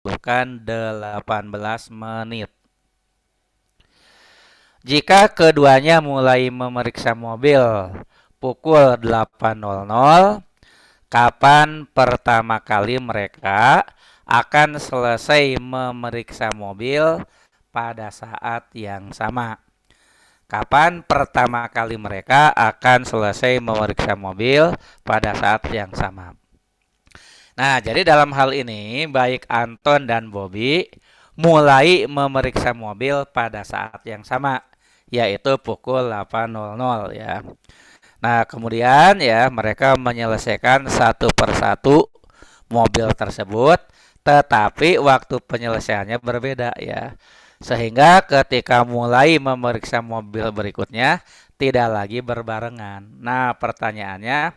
bukan 18 menit. Jika keduanya mulai memeriksa mobil pukul 8.00, kapan pertama kali mereka akan selesai memeriksa mobil pada saat yang sama? Kapan pertama kali mereka akan selesai memeriksa mobil pada saat yang sama? Nah, jadi dalam hal ini baik Anton dan Bobby mulai memeriksa mobil pada saat yang sama, yaitu pukul 8.00 ya. Nah, kemudian ya mereka menyelesaikan satu persatu mobil tersebut, tetapi waktu penyelesaiannya berbeda ya. Sehingga ketika mulai memeriksa mobil berikutnya tidak lagi berbarengan. Nah, pertanyaannya,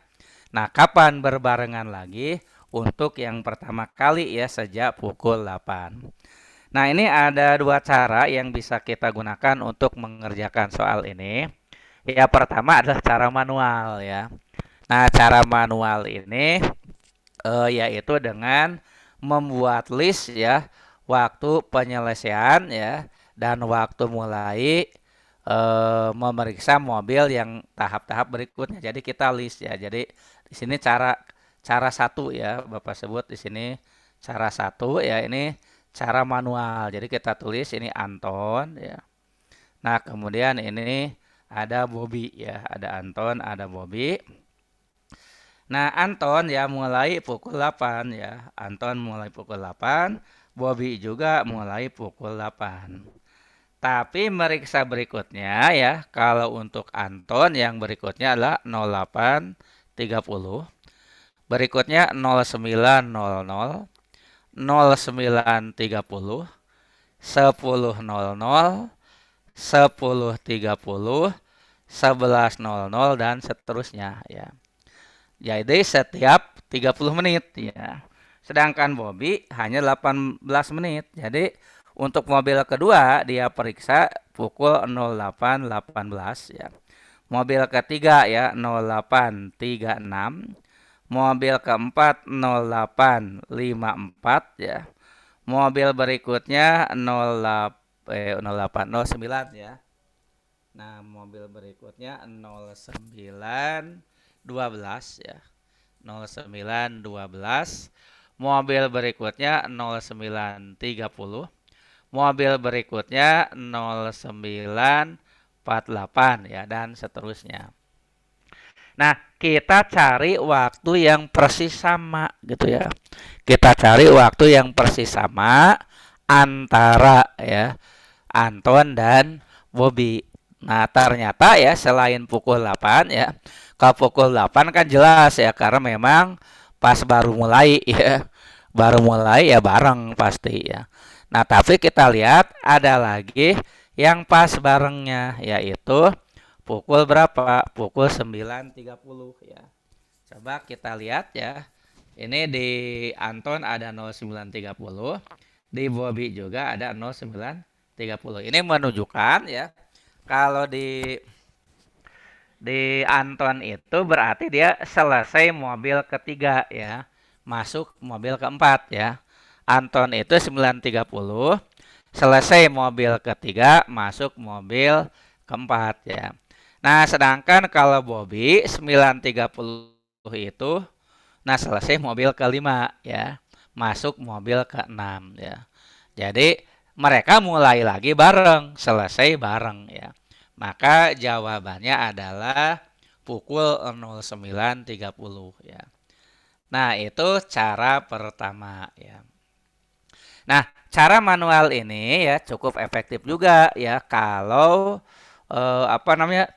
nah kapan berbarengan lagi untuk yang pertama kali ya sejak pukul 8. Nah, ini ada dua cara yang bisa kita gunakan untuk mengerjakan soal ini. Ya, pertama adalah cara manual ya. Nah, cara manual ini yaitu dengan membuat list ya waktu penyelesaian ya dan waktu mulai memeriksa mobil yang tahap-tahap berikutnya. Jadi kita list ya. Jadi di sini cara cara satu ya Bapak sebut di sini cara satu ya, ini cara manual. Jadi kita tulis ini Anton ya. Nah, kemudian ini ada Bobby ya, ada Anton, ada Bobby. Nah, Anton ya mulai pukul 8 ya. Anton mulai pukul 8, Bobby juga mulai pukul 8. Tapi meriksa berikutnya ya, kalau untuk Anton yang berikutnya adalah 08.30, berikutnya 09.00, 09.30, 10.00, 10.30, 11.00 dan seterusnya ya. Jadi setiap 30 menit ya. Sedangkan Bobby hanya 18 menit. Jadi untuk mobil kedua dia periksa pukul 08.18 ya. Mobil ketiga ya 08.36. Mobil keempat 08.54 ya. Mobil berikutnya 0809 ya. Nah, mobil berikutnya 09.12 ya. 09.12. Mobil berikutnya 09.30. Mobil berikutnya 09.48 ya dan seterusnya. Nah, kita cari waktu yang persis sama gitu ya. Kita cari waktu yang persis sama antara ya Anton dan Bobby. Nah, ternyata ya selain pukul 8 ya, kalau pukul 8 kan jelas ya karena memang pas baru mulai ya. Baru mulai ya bareng pasti ya. Nah, tapi kita lihat ada lagi yang pas barengnya yaitu pukul berapa? Pukul 9.30 ya. Coba kita lihat ya. Ini di Anton ada 09.30, di Bobby juga ada 09.30. Ini menunjukkan ya kalau di Anton itu berarti dia selesai mobil ketiga ya, masuk mobil keempat ya. Anton itu 9.30, selesai mobil ketiga, masuk mobil keempat ya. Nah, sedangkan kalau Bobby 9.30 itu nah selesai mobil kelima ya, masuk mobil keenam ya. Jadi mereka mulai lagi bareng, selesai bareng ya. Maka jawabannya adalah pukul 09.30 ya. Nah, itu cara pertama ya. Nah, cara manual ini ya cukup efektif juga ya kalau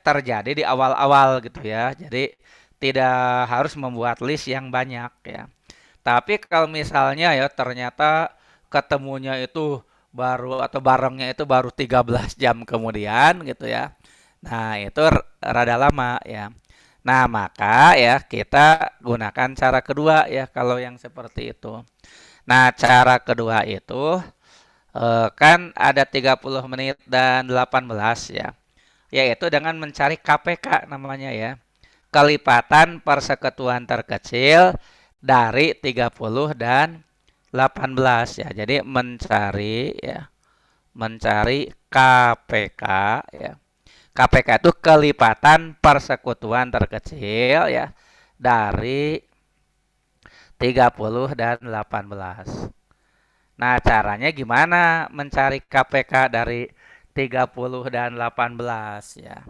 terjadi di awal-awal gitu ya. Jadi tidak harus membuat list yang banyak ya. Tapi kalau misalnya ya ternyata ketemunya itu baru atau barengnya itu baru 13 jam kemudian gitu ya. Nah, itu rada lama ya. Nah, maka ya kita gunakan cara kedua ya kalau yang seperti itu. Nah, cara kedua itu kan ada 30 menit dan 18 ya. Yaitu dengan mencari KPK namanya ya. Kelipatan persekutuan terkecil dari 30 dan 18 ya. Jadi mencari ya, mencari KPK ya. KPK itu kelipatan persekutuan terkecil ya dari 30 dan 18. Nah, caranya gimana mencari KPK dari 30 dan 18 ya.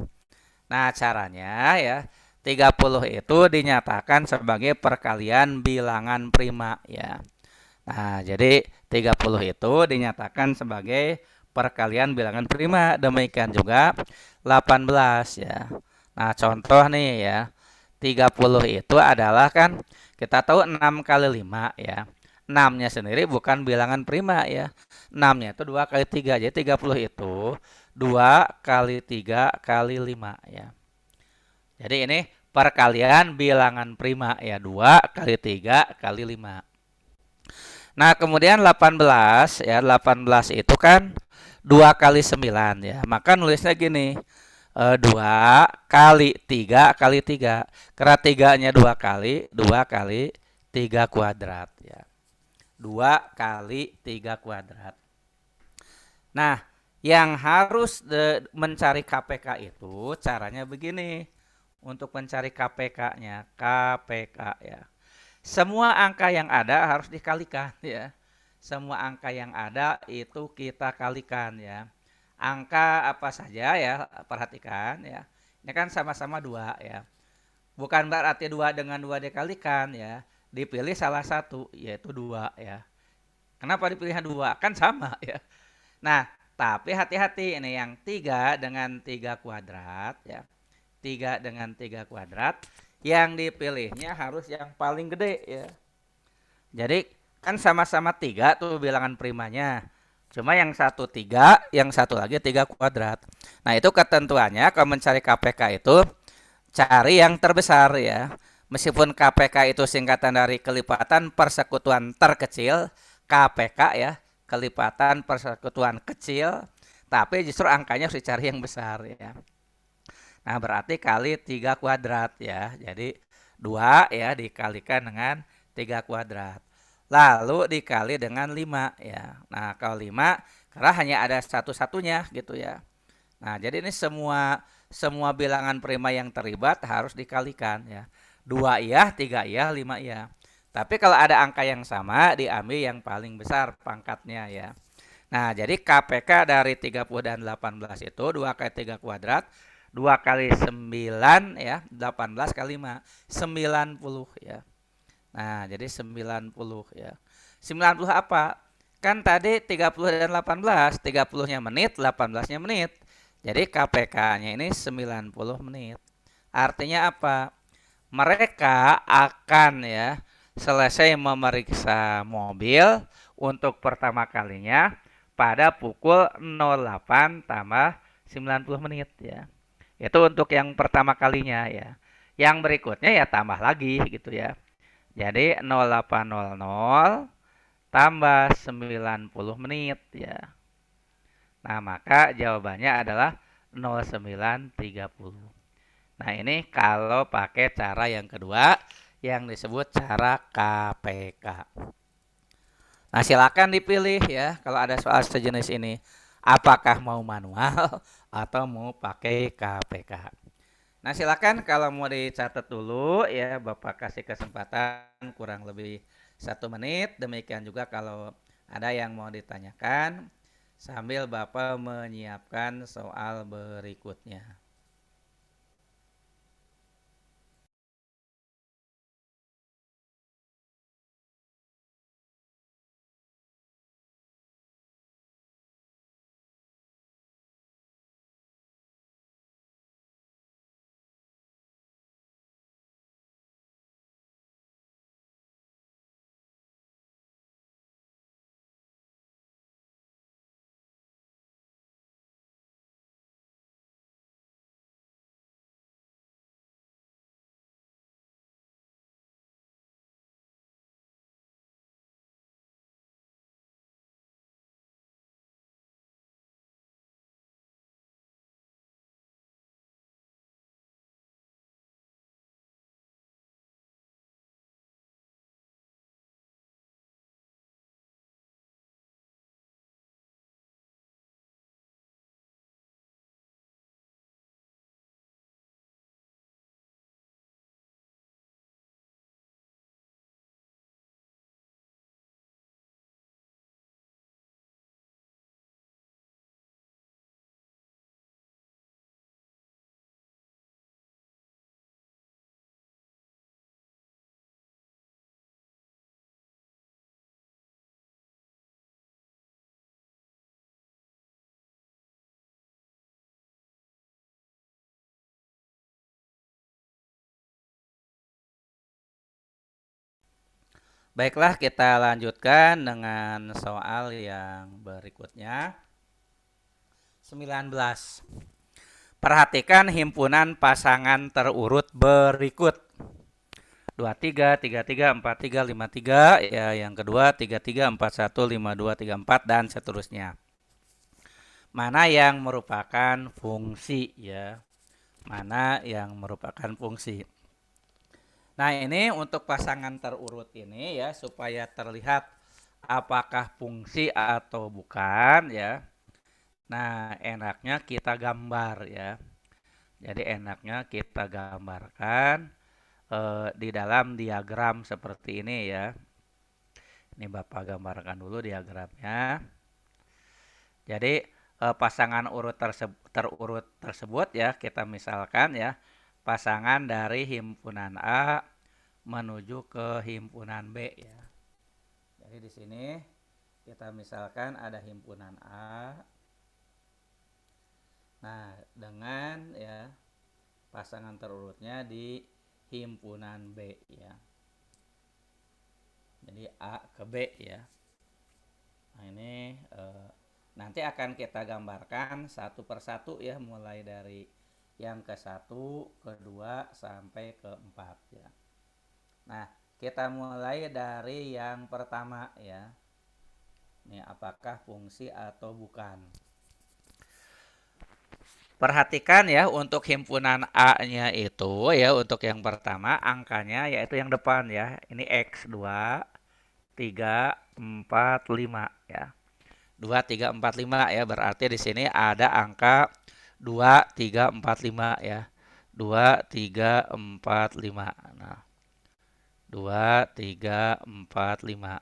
Nah, caranya ya 30 itu dinyatakan sebagai perkalian bilangan prima ya. Nah, jadi 30 itu dinyatakan sebagai perkalian bilangan prima. Demikian juga 18 ya. Nah, contoh nih ya. 30 itu adalah kan kita tahu 6 kali 5 ya. 6-nya sendiri bukan bilangan prima ya. 6-nya itu 2 kali 3. Jadi 30 itu 2 kali 3 kali 5 ya. Jadi ini perkalian bilangan prima ya. 2 kali 3 kali 5. Nah, kemudian 18 ya, 18 itu kan 2 kali 9 ya. Maka nulisnya gini, 2 kali 3 kali 3. Karena 3-nya 2 kali, 2 kali 3 kuadrat ya. 2 kali 3 kuadrat. Nah, yang harus mencari KPK itu caranya begini. Untuk mencari KPK-nya, KPK ya. Semua angka yang ada harus dikalikan ya. Semua angka yang ada itu kita kalikan ya. Angka apa saja ya, perhatikan ya. Ini kan sama-sama 2 ya. Bukan berarti 2 dengan 2 dikalikan ya. Dipilih salah satu yaitu 2 ya. Kenapa dipilih 2? Kan sama ya. Nah, tapi hati-hati ini yang 3 dengan 3 kuadrat ya. 3 dengan 3 kuadrat yang dipilihnya harus yang paling gede ya. Jadi kan sama-sama 3 tuh bilangan primanya. Cuma yang satu 3, yang satu lagi 3 kuadrat. Nah, itu ketentuannya kalau mencari KPK itu cari yang terbesar ya. Meskipun KPK itu singkatan dari kelipatan persekutuan terkecil, KPK ya, kelipatan persekutuan kecil, tapi justru angkanya harus dicari yang besar ya. Nah, berarti kali 3 kuadrat ya. Jadi 2 ya dikalikan dengan 3 kuadrat. Lalu dikali dengan 5 ya. Nah, kalau 5 karena hanya ada satu-satunya gitu ya. Nah, jadi ini semua bilangan prima yang terlibat harus dikalikan ya. 2 iya, 3 iya, 5 iya. Tapi kalau ada angka yang sama diambil yang paling besar pangkatnya ya. Nah, jadi KPK dari 30 dan 18 itu 2 kali 3 kuadrat, 2 kali 9 ya, 18 kali 5, 90 ya. Nah, jadi 90 ya. 90 apa? Kan tadi 30 dan 18, 30-nya menit, 18-nya menit. Jadi KPK-nya ini 90 menit. Artinya apa? Mereka akan ya selesai memeriksa mobil untuk pertama kalinya pada pukul 08 tambah 90 menit ya. Itu untuk yang pertama kalinya ya. Yang berikutnya ya tambah lagi gitu ya. Jadi 0800 tambah 90 menit ya. Nah, maka jawabannya adalah 0930. Nah, ini kalau pakai cara yang kedua yang disebut cara KPK. Nah, silakan dipilih ya kalau ada soal sejenis ini. Apakah mau manual atau mau pakai KPK. Nah, silakan kalau mau dicatat dulu ya, Bapak kasih kesempatan kurang lebih 1 menit. Demikian juga kalau ada yang mau ditanyakan sambil Bapak menyiapkan soal berikutnya. Baiklah, kita lanjutkan dengan soal yang berikutnya. 19. Perhatikan himpunan pasangan terurut berikut. 23, 33, 43, 53, ya yang kedua 33, 41, 52, 34 dan seterusnya. Mana yang merupakan fungsi ya? Mana yang merupakan fungsi? Nah, ini untuk pasangan terurut ini ya supaya terlihat apakah fungsi atau bukan ya. Nah, enaknya kita gambar ya. Jadi enaknya kita gambarkan di dalam diagram seperti ini ya. Ini Bapak gambarkan dulu diagramnya. Jadi pasangan terurut tersebut ya kita misalkan ya pasangan dari himpunan A menuju ke himpunan B ya. Jadi di sini kita misalkan ada himpunan A. Nah, dengan ya pasangan terurutnya di himpunan B ya. Jadi A ke B ya. Nah, ini nanti akan kita gambarkan satu persatu ya mulai dari yang ke satu, kedua sampai ke 4 ya. Nah, kita mulai dari yang pertama ya. Ini apakah fungsi atau bukan? Perhatikan ya untuk himpunan A-nya itu ya untuk yang pertama angkanya yaitu yang depan ya. Ini X2, 3, 4, 5 ya. 2, 3, 4, 5 ya. Berarti di sini ada angka 2, 3, 4, 5 ya. 2, 3, 4, 5. Nah, 2, 3, 4, 5.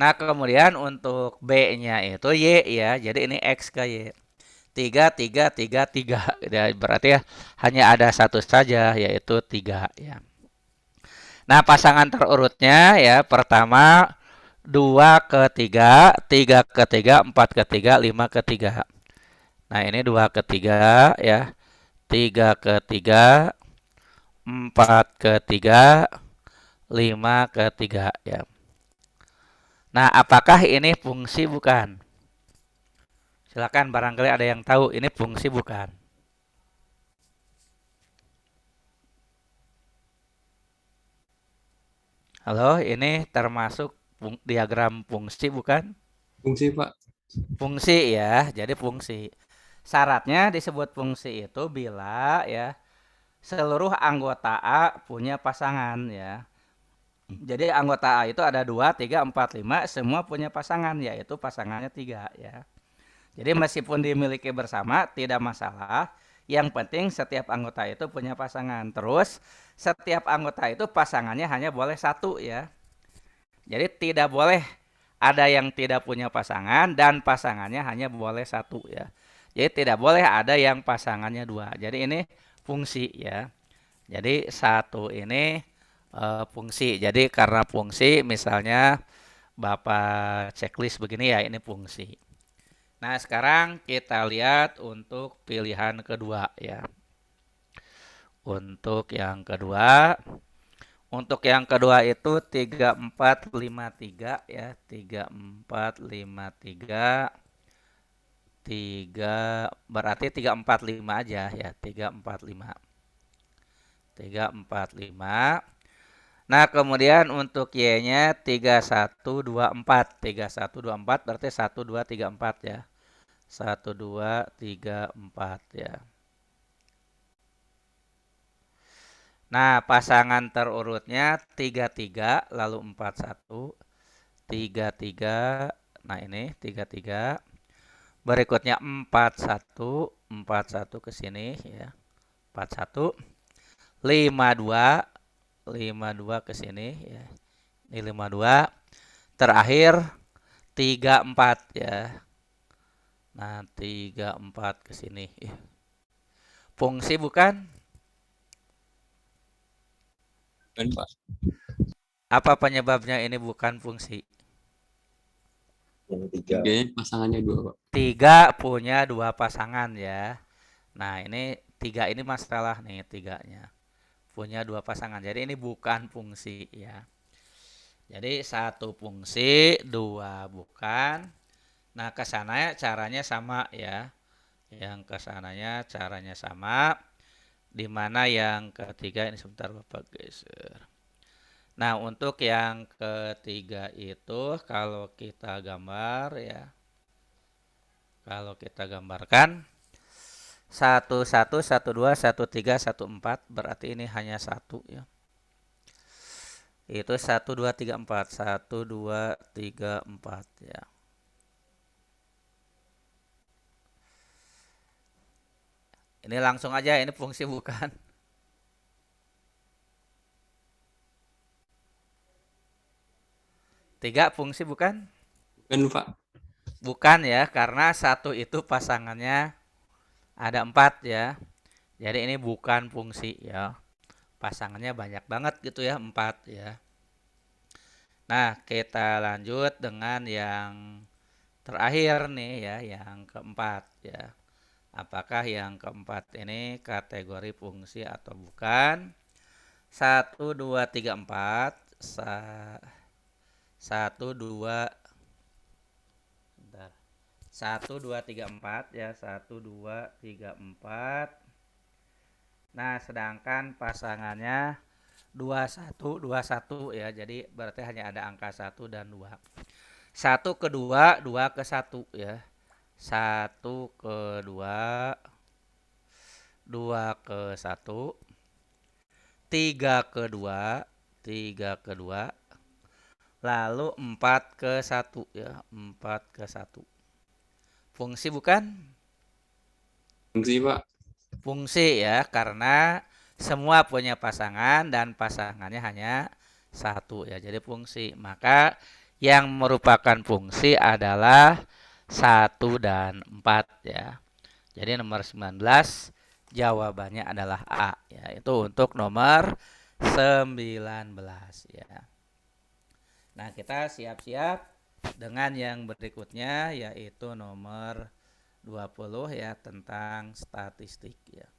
Nah, kemudian untuk B-nya itu Y ya. Jadi ini X ke Y. 3, 3, 3, 3. Ya, berarti ya hanya ada satu saja yaitu 3 ya. Nah, pasangan terurutnya ya pertama 2 ke 3, 3 ke 3, 4 ke 3, 5 ke 3. Nah, ini 2 ke 3 ya. 3 ke 3, 4 ke 3, 5 ke 3 ya. Nah, apakah ini fungsi bukan? Silakan barangkali ada yang tahu ini fungsi bukan? Halo, ini termasuk diagram fungsi bukan? Fungsi, Pak. Fungsi ya, jadi fungsi. Syaratnya disebut fungsi itu bila ya seluruh anggota A punya pasangan ya. Jadi anggota A itu ada 2, 3, 4, 5, semua punya pasangan yaitu pasangannya 3 ya. Jadi meskipun dimiliki bersama tidak masalah. Yang penting setiap anggota itu punya pasangan. Terus setiap anggota itu pasangannya hanya boleh satu ya. Jadi tidak boleh ada yang tidak punya pasangan dan pasangannya hanya boleh satu ya. Jadi tidak boleh ada yang pasangannya dua. Jadi ini fungsi ya. Jadi satu ini fungsi. Jadi karena fungsi misalnya Bapak checklist begini ya ini fungsi. Nah sekarang kita lihat untuk pilihan kedua ya. Untuk yang kedua. Untuk yang kedua itu 3453 ya, 3453 3 berarti 345 aja ya, 345. 345. Nah, kemudian untuk Y-nya 3124. 3124 berarti 1234 ya. 1234 ya. Nah, pasangan terurutnya 33 lalu 41. 33. Nah, ini 33. Berikutnya 41. 41 ke sini ya. 41. 52. 52 ke sini ya. Ini 52. Terakhir 34 ya. Nah, 34 ke sini. Fungsi bukan? Bukan, Pak. Apa penyebabnya ini bukan fungsi? Yang tiga. Tiganya pasangannya dua, Pak. 3 punya 2 pasangan ya. Nah, ini 3 ini masalah nih tiganya. Punya 2 pasangan. Jadi ini bukan fungsi ya. Jadi satu fungsi, dua bukan. Nah, ke sana caranya sama ya. Yang ke sananya caranya sama. Di mana yang ketiga ini sebentar Bapak geser. Nah, untuk yang ketiga itu kalau kita gambar ya. Kalau kita gambarkan 1 1 1 2 1 3 1 4 berarti ini hanya satu ya. Itu 1 2 3 4 1 2 3 4 ya. Ini langsung aja ini fungsi bukan. Tiga fungsi bukan? Bukan, Pak. Bukan ya, karena satu itu pasangannya ada 4 ya. Jadi ini bukan fungsi ya. Pasangannya banyak banget gitu ya, 4 ya. Nah, kita lanjut dengan yang terakhir nih ya, yang keempat ya. Apakah yang keempat ini kategori fungsi atau bukan? 1 2 3 4 1 2 1 2 3 4 ya, 1 2 3 4. Nah, sedangkan pasangannya 2 1 2 1 ya. Jadi berarti hanya ada angka 1 dan 2. 1 ke 2, 2 ke 1 ya. 1 ke 2, 2 ke 1, 3 ke 2, 3 ke 2, lalu 4 ke 1 ya, 4 ke 1. Fungsi bukan? Fungsi, Pak. Fungsi ya, karena semua punya pasangan dan pasangannya hanya satu ya, jadi fungsi. Maka yang merupakan fungsi adalah 1 dan 4 ya. Jadi nomor 19 jawabannya adalah A ya. Itu untuk nomor 19 ya. Nah, kita siap-siap dengan yang berikutnya yaitu nomor 20 ya, tentang statistik ya.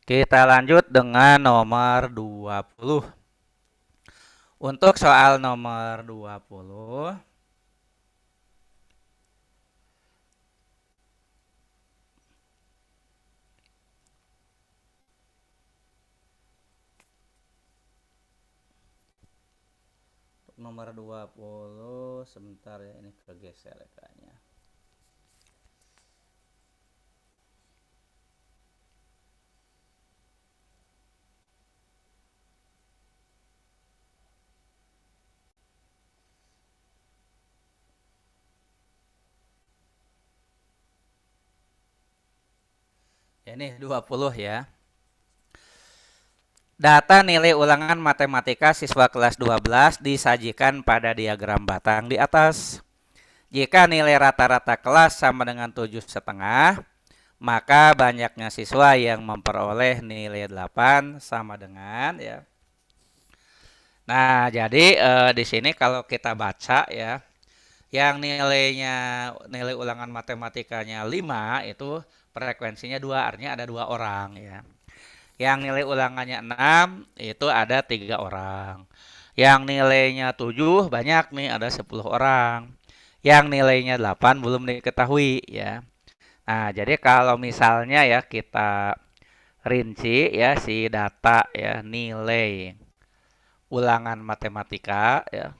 Kita lanjut dengan nomor 20. Untuk soal nomor 20, nomor 20 sebentar ya, ini kegeser kayaknya. Ini 20 ya. Data nilai ulangan matematika siswa kelas 12 disajikan pada diagram batang di atas. Jika nilai rata-rata kelas sama dengan 7,5, maka banyaknya siswa yang memperoleh nilai 8 sama dengan ya. Nah, jadi di sini kalau kita baca ya, yang nilai ulangan matematikanya 5 itu frekuensinya 2, artinya ada 2 orang ya. Yang nilai ulangannya 6 itu ada 3 orang. Yang nilainya 7 banyak nih, ada 10 orang. Yang nilainya 8 belum diketahui ya. Nah, jadi kalau misalnya ya kita rinci ya si data ya nilai ulangan matematika ya.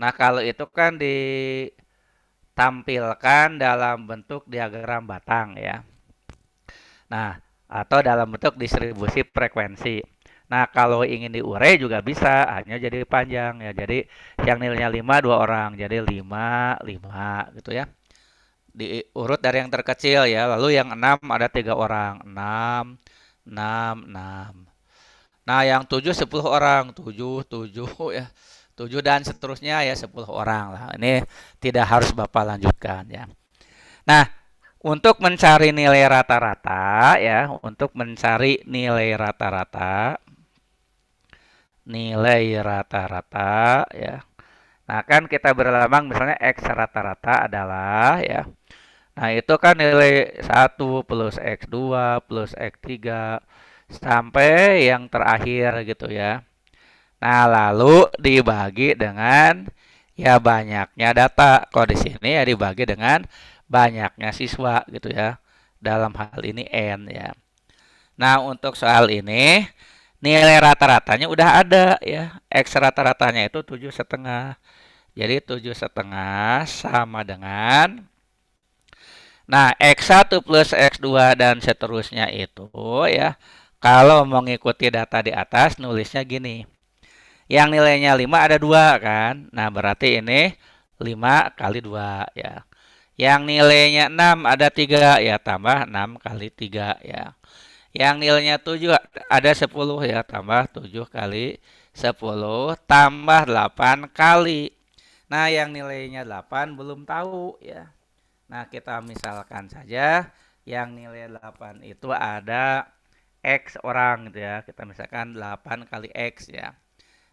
Nah, kalau itu kan ditampilkan dalam bentuk diagram batang ya. Nah, atau dalam bentuk distribusi frekuensi. Nah, kalau ingin diurai juga bisa, hanya jadi panjang ya. Jadi yang nilainya 5 dua orang, jadi 5 5 gitu ya. Diurut dari yang terkecil ya. Lalu yang 6 ada 3 orang, 6 6 6. Nah, yang 7 10 orang, 7 7 ya. 7 dan seterusnya ya 10 orang lah. Ini tidak harus Bapak lanjutkan ya. Nah, untuk mencari nilai rata-rata ya, untuk mencari nilai rata-rata ya. Nah, kan kita berlambang misalnya X rata-rata adalah ya. Nah, itu kan nilai 1 plus X2 plus X3 sampai yang terakhir gitu ya. Nah, lalu dibagi dengan ya banyaknya data. Kalau di sini ya dibagi dengan banyaknya siswa gitu ya. Dalam hal ini N ya. Nah, untuk soal ini nilai rata-ratanya udah ada ya. X rata-ratanya itu 7,5. Jadi 7,5 sama dengan, nah, X1 plus X2 dan seterusnya itu ya. Kalau mengikuti data di atas nulisnya gini. Yang nilainya 5 ada 2 kan. Nah, berarti ini 5 kali 2 ya. Yang nilainya 6 ada 3 ya, tambah 6 kali 3 ya. Yang nilainya 7 ada 10 ya, tambah 7 kali 10 tambah 8 kali. Nah, yang nilainya 8 belum tahu ya. Nah, kita misalkan saja yang nilai 8 itu ada X orang gitu ya. Kita misalkan 8 kali X ya.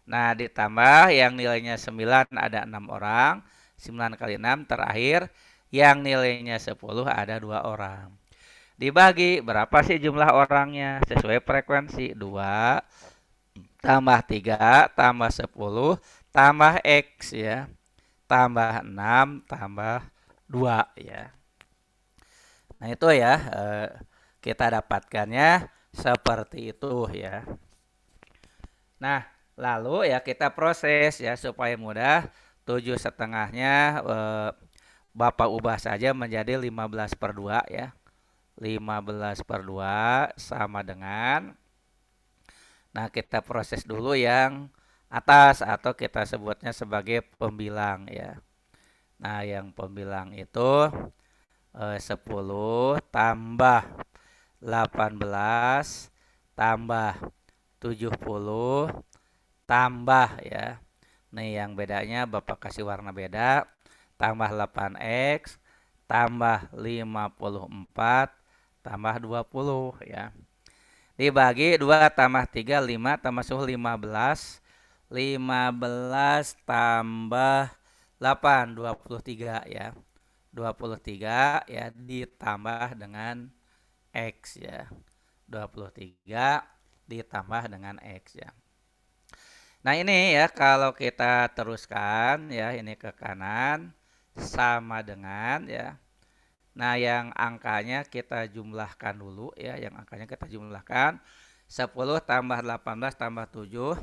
Nah, ditambah yang nilainya 9 ada 6 orang. 9 kali 6 terakhir yang nilainya 10 ada 2 orang. Dibagi berapa sih jumlah orangnya? Sesuai frekuensi. 2 tambah 3 tambah 10 tambah X ya. Tambah 6 tambah 2 ya. Nah, itu ya kita dapatkannya seperti itu ya. Nah, lalu ya kita proses ya supaya mudah. 7,5-nya Bapak ubah saja menjadi 15/2 ya. 15/2 sama dengan, nah kita proses dulu yang atas atau kita sebutnya sebagai pembilang ya. Nah, yang pembilang itu 10 tambah 18 tambah 70 tambah ya. Nih yang bedanya Bapak kasih warna beda. Tambah 8X tambah 54 tambah 20 ya. Dibagi 2 tambah 3 5 tambah 10 15. 15 tambah 8 23 ya. 23 ya ditambah dengan X ya. 23 ditambah dengan X ya. Nah, ini ya kalau kita teruskan ya ini ke kanan sama dengan ya. Nah, yang angkanya kita jumlahkan dulu ya, yang angkanya kita jumlahkan. 10 tambah 18 tambah 7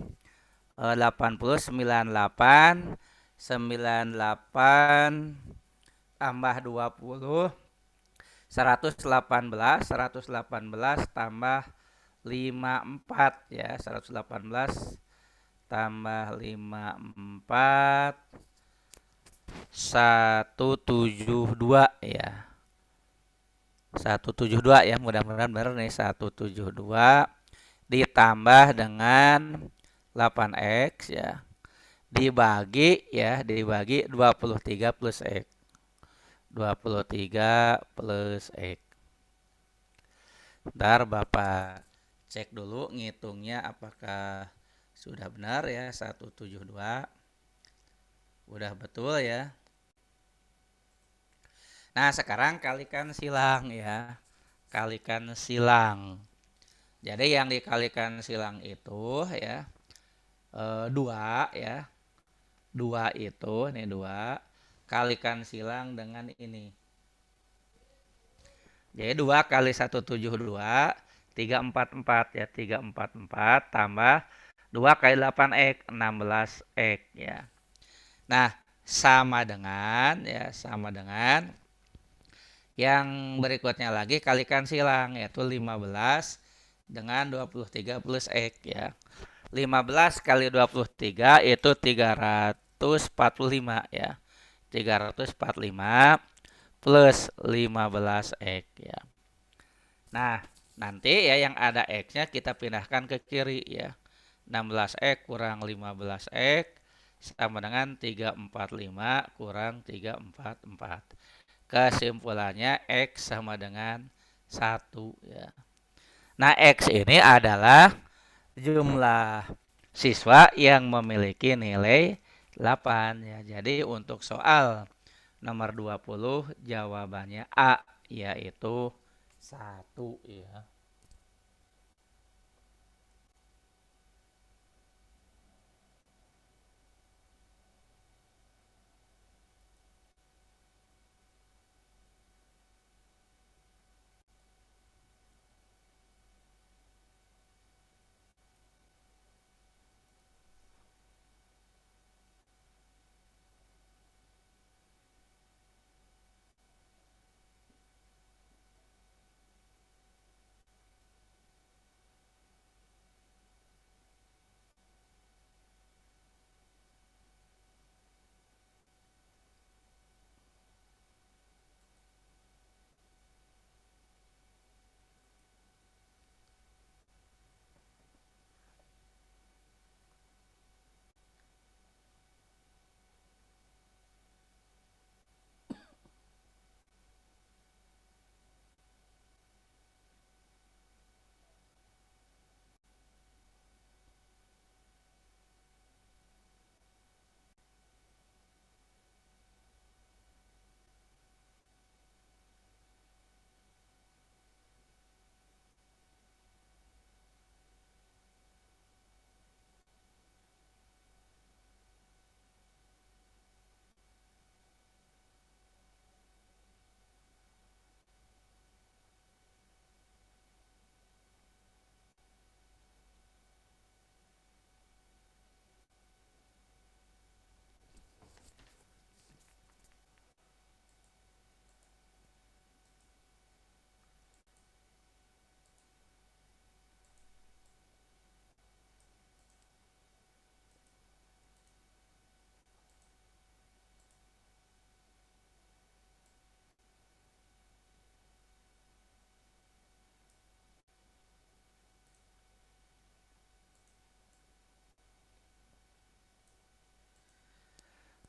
80 98 98 tambah 20 118 tambah 54 ya, 118 tambah 54 172 ya. 172 ya, mudah-mudahan benar nih. 172 ditambah dengan 8X ya. Dibagi ya, dibagi 23 plus X. 23 plus X. Ntar Bapak cek dulu ngitungnya apakah sudah benar ya. 172 udah betul ya. Nah, sekarang kalikan silang ya. Kalikan silang. Jadi yang dikalikan silang itu ya 2 ya. 2 itu nih 2 kalikan silang dengan ini. Jadi 2 kali 172 344 ya 344 tambah 2 kali 8 X 16 X ya. Nah, sama dengan yang berikutnya lagi kalikan silang yaitu 15 dengan 23 plus X ya. 15 kali 23 itu 345 ya. 345 plus 15x ya. Nah, nanti ya yang ada x-nya kita pindahkan ke kiri ya. 16x kurang 15x sama dengan 345 kurang 344. Kesimpulannya x sama dengan 1 ya. Nah, x ini adalah jumlah siswa yang memiliki nilai 8 ya. Jadi untuk soal nomor 20 jawabannya A yaitu 1 ya.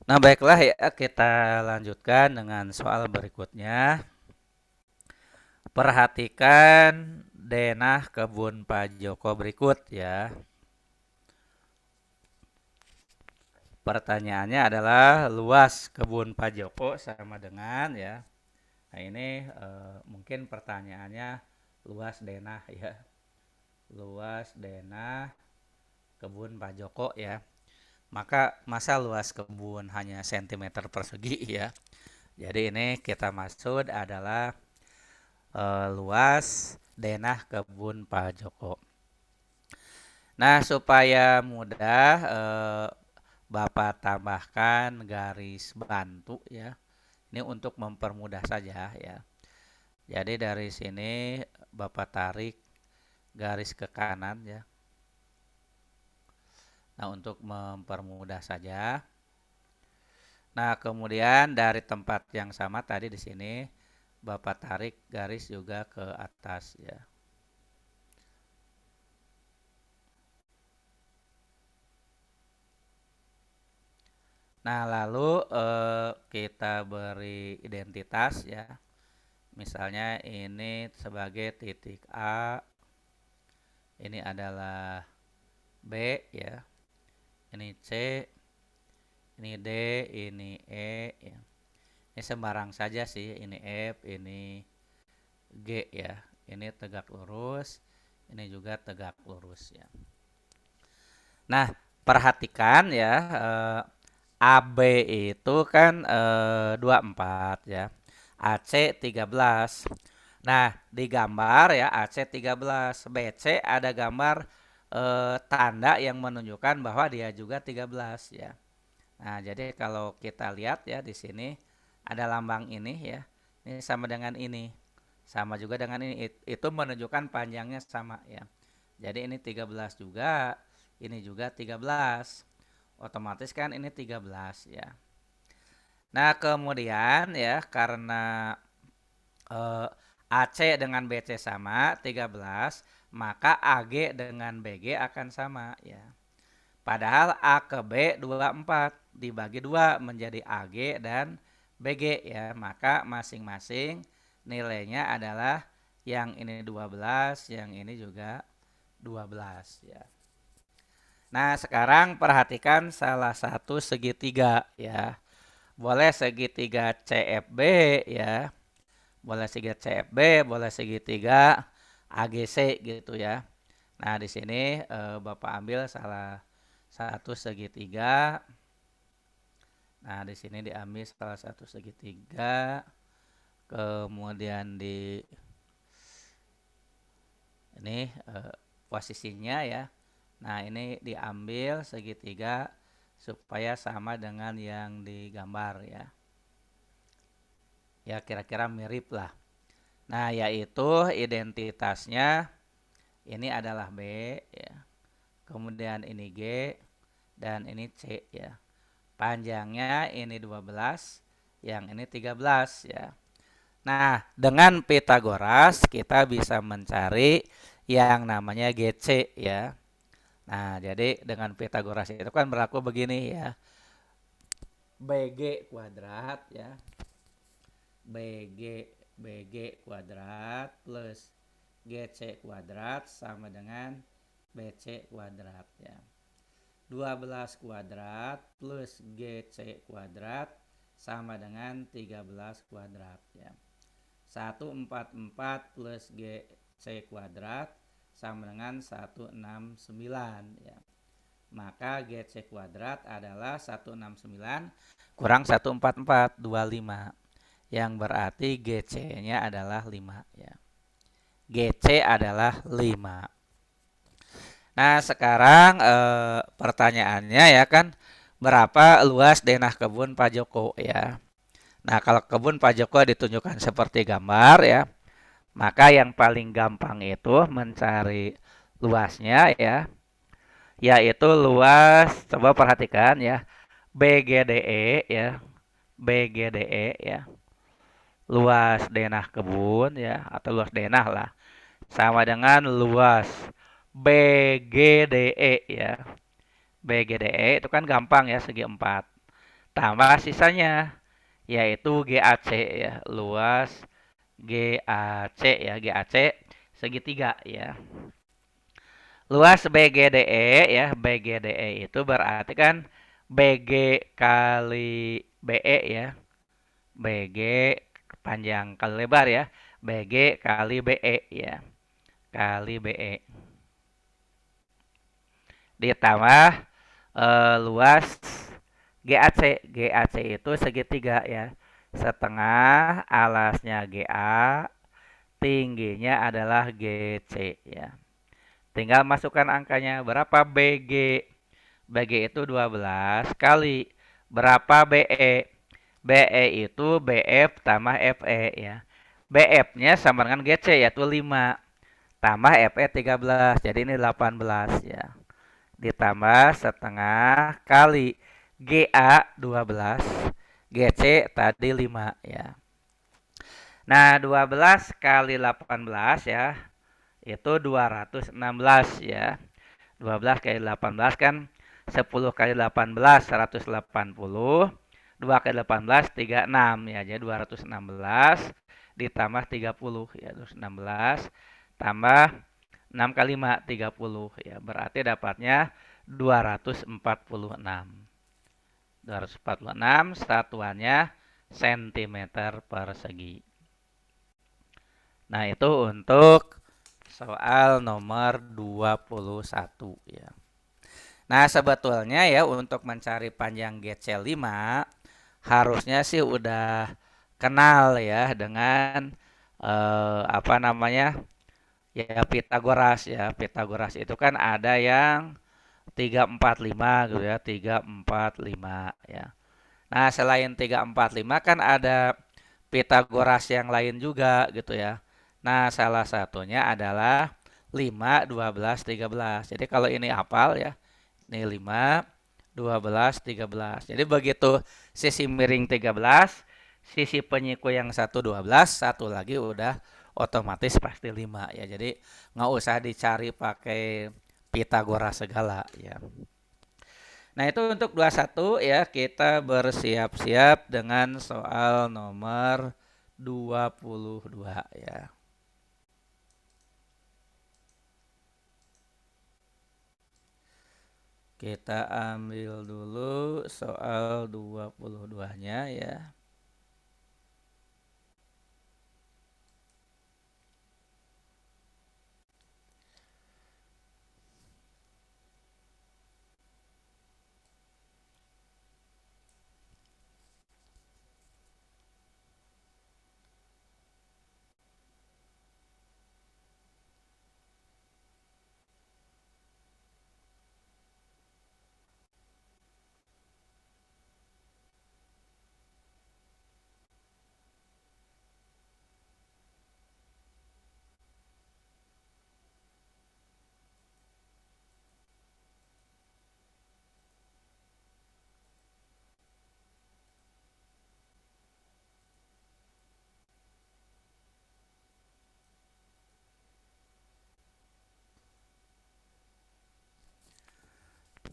Nah, baiklah ya kita lanjutkan dengan soal berikutnya. Perhatikan denah kebun Pak Joko berikut ya. Pertanyaannya adalah luas kebun Pak Joko sama dengan ya. Nah, ini mungkin pertanyaannya luas denah ya. Luas denah kebun Pak Joko ya. Maka masa luas kebun hanya sentimeter persegi ya. Jadi ini kita maksud adalah luas denah kebun Pak Joko. Nah, supaya mudah Bapak tambahkan garis bantu ya. Ini untuk mempermudah saja ya. Jadi dari sini Bapak tarik garis ke kanan ya. Nah, untuk mempermudah saja. Nah, kemudian dari tempat yang sama tadi di sini Bapak tarik garis juga ke atas ya. Nah, lalu kita beri identitas ya. Misalnya ini sebagai titik A, ini adalah B ya. Ini C, ini D, ini E ya. Ini sembarang saja sih, ini F, ini G ya. Ini tegak lurus, Ini juga tegak lurus ya. Nah, perhatikan ya, AB itu kan 24 ya. AC 13. Nah, di gambar ya AC 13, BC ada gambar tanda yang menunjukkan bahwa dia juga 13 ya. Nah, jadi kalau kita lihat ya di sini ada lambang ini ya. Ini sama dengan ini. Sama juga dengan ini. Itu menunjukkan panjangnya sama ya. Jadi ini 13 juga, ini juga 13. Otomatis kan ini 13 ya. Nah, kemudian ya karena AC dengan BC sama 13, maka AG dengan BG akan sama ya. Padahal A ke B 24 dibagi 2 menjadi AG dan BG ya. Maka masing-masing nilainya adalah yang ini 12, yang ini juga 12 ya. Nah, sekarang perhatikan salah satu segitiga ya. Boleh segitiga CFB ya. Boleh segitiga CFB, boleh segitiga AGC gitu ya. Nah, di sini Bapak ambil salah satu segitiga. Nah, di sini diambil salah satu segitiga. Kemudian di ini posisinya ya. Nah, ini diambil segitiga supaya sama dengan yang digambar ya. Ya, kira-kira mirip lah. Nah, yaitu identitasnya ini adalah B ya. Kemudian ini G dan ini C ya. Panjangnya ini 12, yang ini 13 ya. Nah, dengan Pitagoras kita bisa mencari yang namanya GC ya. Nah, jadi dengan Pitagoras itu kan berlaku begini ya. BG kuadrat ya. BG kuadrat plus GC kuadrat sama dengan BC kuadrat ya. 12 kuadrat plus GC kuadrat sama dengan 13 kuadrat ya. 144 plus GC kuadrat sama dengan 169 ya. Maka GC kuadrat adalah 169 kurang 144, 25. Yang berarti GC-nya adalah 5 ya. GC adalah 5. Nah, sekarang pertanyaannya ya kan, berapa luas denah kebun Pak Joko ya. Nah, kalau kebun Pak Joko ditunjukkan seperti gambar ya, maka yang paling gampang itu mencari luasnya ya, yaitu luas, coba perhatikan ya, BGDE ya, BGDE ya, luas denah kebun ya, atau luas denah lah, sama dengan luas BGDE ya. BGDE itu kan gampang ya, segi 4. Tambah sisanya yaitu GAC ya, luas GAC ya, GAC segitiga ya. Luas BGDE ya, BGDE itu berarti kan BG kali BE ya. BG panjang kali lebar ya. BG kali BE ya. Kali BE. Ditambah luas GAC. GAC itu segitiga ya. Setengah alasnya GA, tingginya adalah GC ya. Tinggal masukkan angkanya. Berapa BG? BG itu 12 kali berapa BE? BE itu BF tambah FE ya. BF-nya sama dengan GC yaitu 5 tambah FE 13. Jadi ini 18 ya. Ditambah setengah kali GA 12, GC tadi 5 ya. Nah, 12 kali 18 ya, itu 216 ya. 12 kali 18 kan 10 kali 18 180. 2 kali 18 36 ya. Jadi 216 ditambah 30 ya. 216 tambah 6 kali 5 30 ya. Berarti dapatnya 246. 246 satuannya cm persegi. Nah, itu untuk Soal nomor 21 ya. Nah, sebetulnya ya untuk mencari panjang GC5 harusnya sih udah kenal ya dengan apa namanya? Ya Pitagoras ya. Pitagoras itu kan ada yang 345 gitu ya, 345 ya. Nah, selain 345 kan ada Pitagoras yang lain juga gitu ya. Nah, salah satunya adalah 5, 12, 13. Jadi kalau ini hafal ya, ini 5, 12, 13. Jadi begitu sisi miring 13, sisi penyiku yang satu 12, satu lagi udah otomatis pasti 5 ya. Jadi nggak usah dicari pakai Pitagoras segala ya. Nah, itu untuk 21 ya, kita bersiap-siap dengan soal nomor 22 ya. Kita ambil dulu soal 22-nya ya.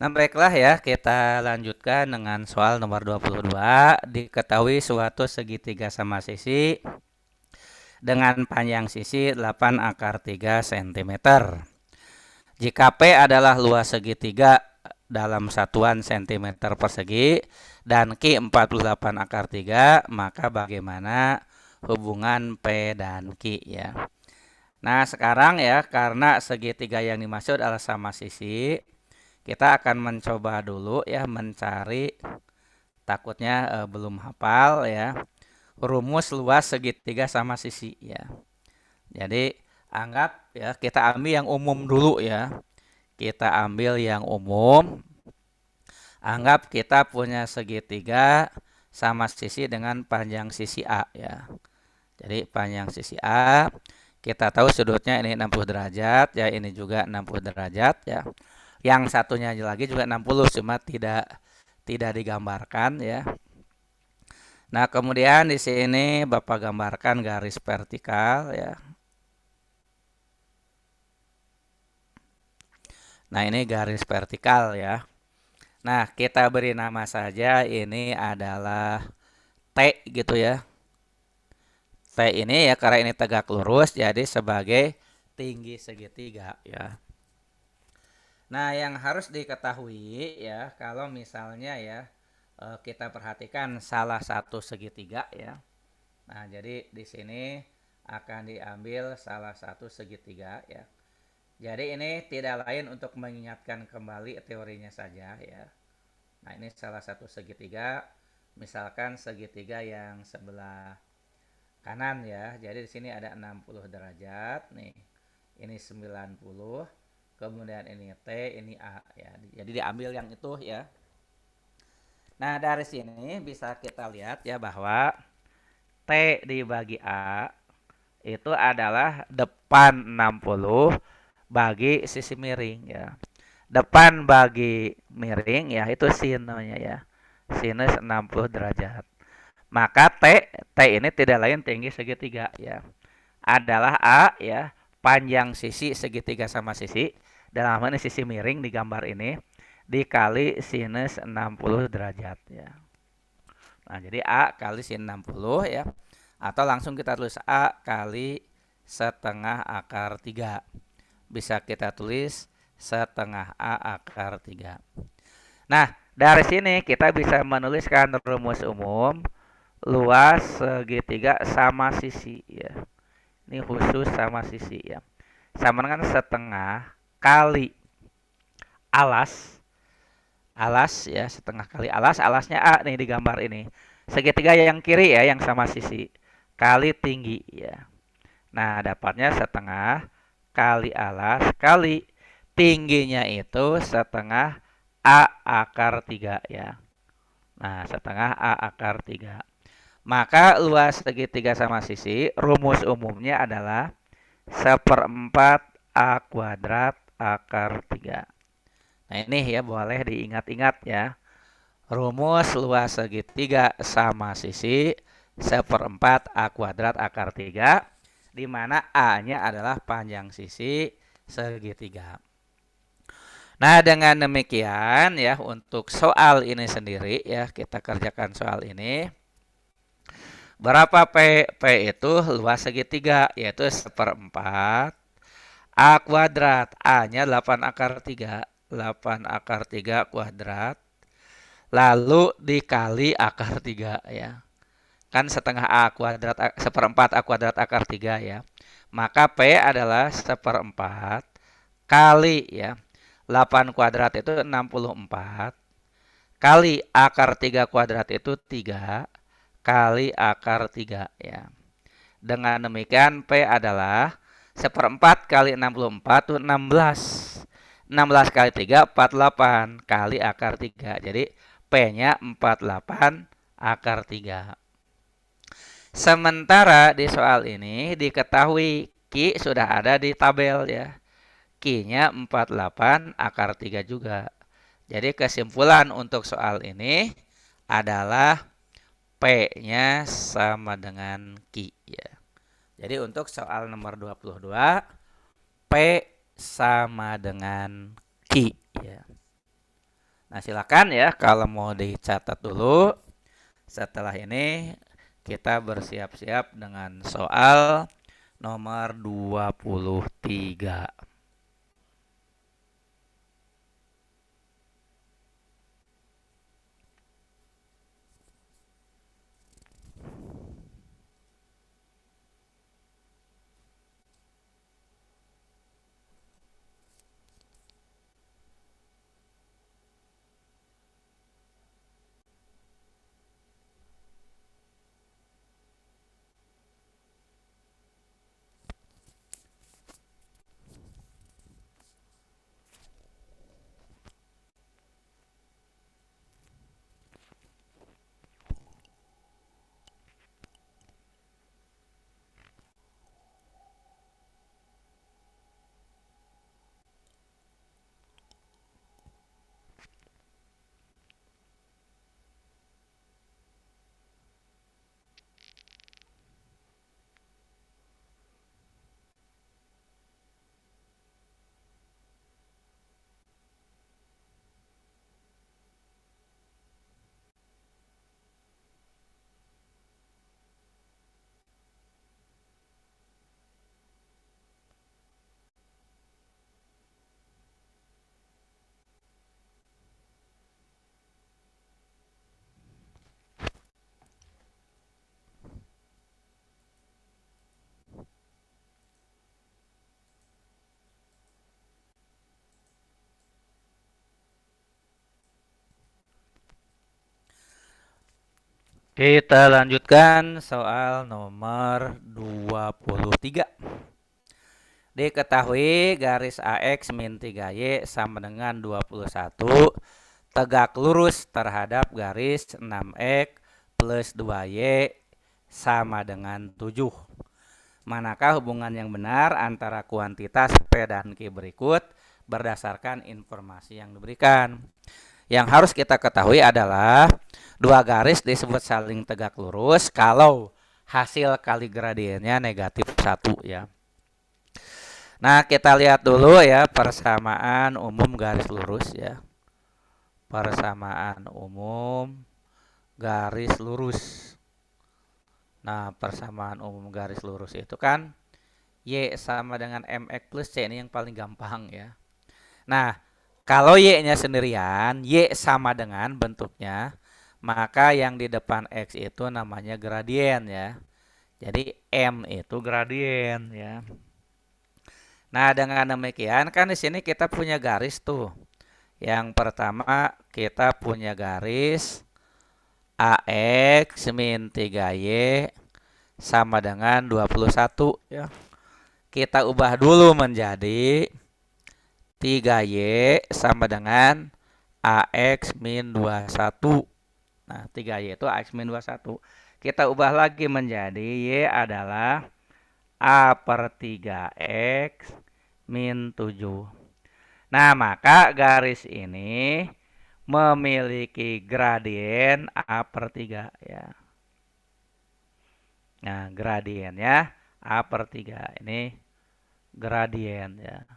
Nah, baiklah ya, kita lanjutkan dengan soal nomor 22. Diketahui suatu segitiga sama sisi dengan panjang sisi 8 akar 3 cm. Jika P adalah luas segitiga dalam satuan cm persegi dan Q 48 akar 3, maka bagaimana hubungan P dan Q ya. Nah, sekarang ya, karena segitiga yang dimaksud adalah sama sisi, kita akan mencoba dulu ya mencari, takutnya belum hafal ya, rumus luas segitiga sama sisi ya. Jadi anggap ya, kita ambil yang umum dulu ya. Kita ambil yang umum. Anggap kita punya segitiga sama sisi dengan panjang sisi A ya. Jadi panjang sisi A, kita tahu sudutnya ini 60 derajat ya, ini juga 60 derajat ya. Yang satunya lagi juga 60, cuma tidak digambarkan ya. Nah, kemudian di sini Bapak gambarkan garis vertikal ya. Nah, ini garis vertikal ya. Nah, kita beri nama saja ini adalah T gitu ya. T ini ya karena ini tegak lurus jadi sebagai tinggi segitiga ya. Nah, yang harus diketahui ya kalau misalnya ya kita perhatikan salah satu segitiga ya. Nah, jadi di sini akan diambil salah satu segitiga ya. Jadi ini tidak lain untuk mengingatkan kembali teorinya saja ya. Nah, ini salah satu segitiga, misalkan segitiga yang sebelah kanan ya. Jadi di sini ada 60 derajat nih. Ini 90, kemudian ini T, ini A ya. Jadi diambil yang itu ya. Nah, dari sini bisa kita lihat ya bahwa T dibagi A itu adalah depan 60 bagi sisi miring ya. Depan bagi miring ya itu sin namanya ya. Sinus 60 derajat. Maka T ini tidak lain tinggi segitiga ya. Adalah A ya, panjang sisi segitiga sama sisi. Dalam hal ini sisi miring di gambar ini dikali sinus 60 derajat ya. Nah, jadi A kali sin 60 ya. Atau langsung kita tulis A kali setengah akar 3. Bisa kita tulis setengah A akar 3. Nah, dari sini kita bisa menuliskan rumus umum luas segitiga sama sisi ya. Ini khusus sama sisi ya. sama dengan setengah kali alas. Alas ya, setengah kali alas. Alasnya A nih di gambar ini. Segitiga yang kiri ya, yang sama sisi. Kali tinggi ya. Nah, dapatnya setengah kali alas kali tingginya itu setengah A akar 3 ya. Nah, setengah A akar 3. Maka luas segitiga sama sisi, rumus umumnya adalah seperempat A kuadrat akar 3. Nah, ini ya boleh diingat-ingat ya. Rumus luas segitiga sama sisi seperempat A kuadrat akar 3, di mana A-nya adalah panjang sisi segitiga. Nah, dengan demikian ya untuk soal ini sendiri ya, kita kerjakan soal ini. Berapa P? P itu luas segitiga, yaitu seperempat A kuadrat. A-nya 8 akar 3. 8 akar 3 kuadrat. Lalu dikali akar 3 ya. Kan setengah A kuadrat, seperempat A kuadrat akar 3 ya. Maka P adalah seperempat kali ya. 8 kuadrat itu 64. Kali akar 3 kuadrat itu 3. Kali akar 3 ya. Dengan demikian P adalah seperempat kali 64 itu 16. 16 kali 3 48 kali akar 3. Jadi P-nya 48 akar 3. Sementara di soal ini diketahui Q sudah ada di tabel ya. Q-nya 48 akar 3 juga. Jadi kesimpulan untuk soal ini adalah P-nya sama dengan Q ya. Jadi untuk soal nomor 22, P sama dengan Q ya. Nah, silakan ya kalau mau dicatat dulu. Setelah ini kita bersiap-siap dengan soal nomor 23. Kita lanjutkan soal nomor 23. Diketahui garis AX min 3Y sama dengan 21 tegak lurus terhadap garis 6X plus 2Y sama dengan 7. Manakah hubungan yang benar antara kuantitas P dan Q berikut berdasarkan informasi yang diberikan? Yang harus kita ketahui adalah dua garis disebut saling tegak lurus kalau hasil kali gradiennya negatif 1 ya. Nah, kita lihat dulu ya persamaan umum garis lurus ya. Persamaan umum garis lurus. Nah, persamaan umum garis lurus itu kan Y sama dengan MX plus C, ini yang paling gampang ya. Nah, kalau Y-nya sendirian, Y sama dengan bentuknya, maka yang di depan X itu namanya gradien ya. Jadi M itu gradien ya. Nah, dengan demikian kan di sini kita punya garis tuh. Yang pertama kita punya garis AX min 3Y sama dengan 21 ya. Kita ubah dulu menjadi 3Y sama dengan AX min 21. Nah, 3Y itu AX min 21. Kita ubah lagi menjadi Y adalah A per 3X min 7. Nah, maka garis ini memiliki gradien A per 3 ya. Nah, gradiennya A per 3. Ini gradien ya.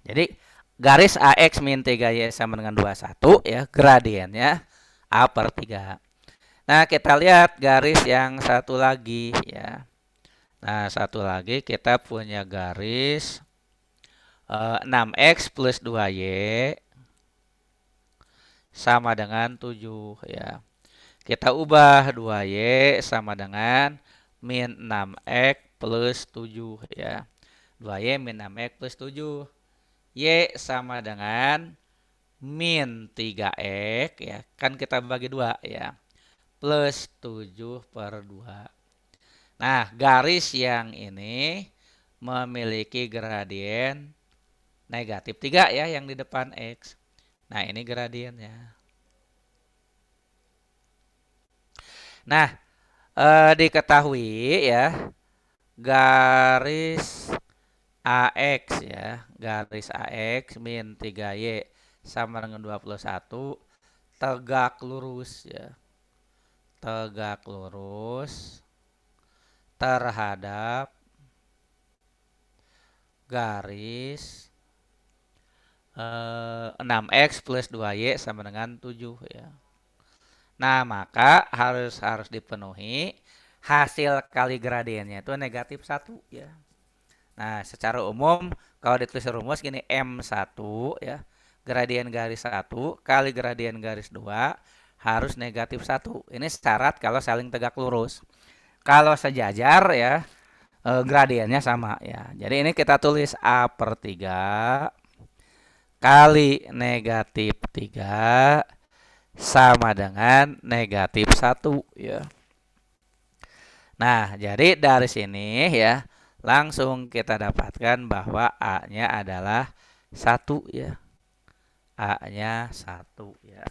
Jadi garis AX min 3Y sama dengan 21 ya, gradiennya A per 3. Nah, kita lihat garis yang satu lagi ya. Nah, satu lagi kita punya garis 6X plus 2Y sama dengan 7 ya. Kita ubah 2Y sama dengan min 6X plus 7 ya. 2Y min 6X plus 7. Y sama dengan min 3X ya. Kan kita bagi 2 ya. Plus 7 per 2. Nah, garis yang ini memiliki gradien negatif 3 ya yang di depan X. Nah, ini gradiennya. Nah, diketahui ya, garis AX ya, garis AX min 3Y sama dengan 21 tegak lurus ya. Tegak lurus terhadap garis 6X plus 2Y sama dengan 7 ya. Nah, maka harus dipenuhi hasil kali gradiennya itu negatif 1 ya. Nah, secara umum kalau ditulis rumus gini M1 ya, gradien garis 1 kali gradien garis 2 harus negatif 1. Ini syarat kalau saling tegak lurus. Kalau sejajar ya, gradiennya sama ya. Jadi ini kita tulis A per 3 kali negatif 3 sama dengan negatif 1 ya. Nah, jadi dari sini ya langsung kita dapatkan bahwa A-nya adalah 1 ya. A-nya 1 ya.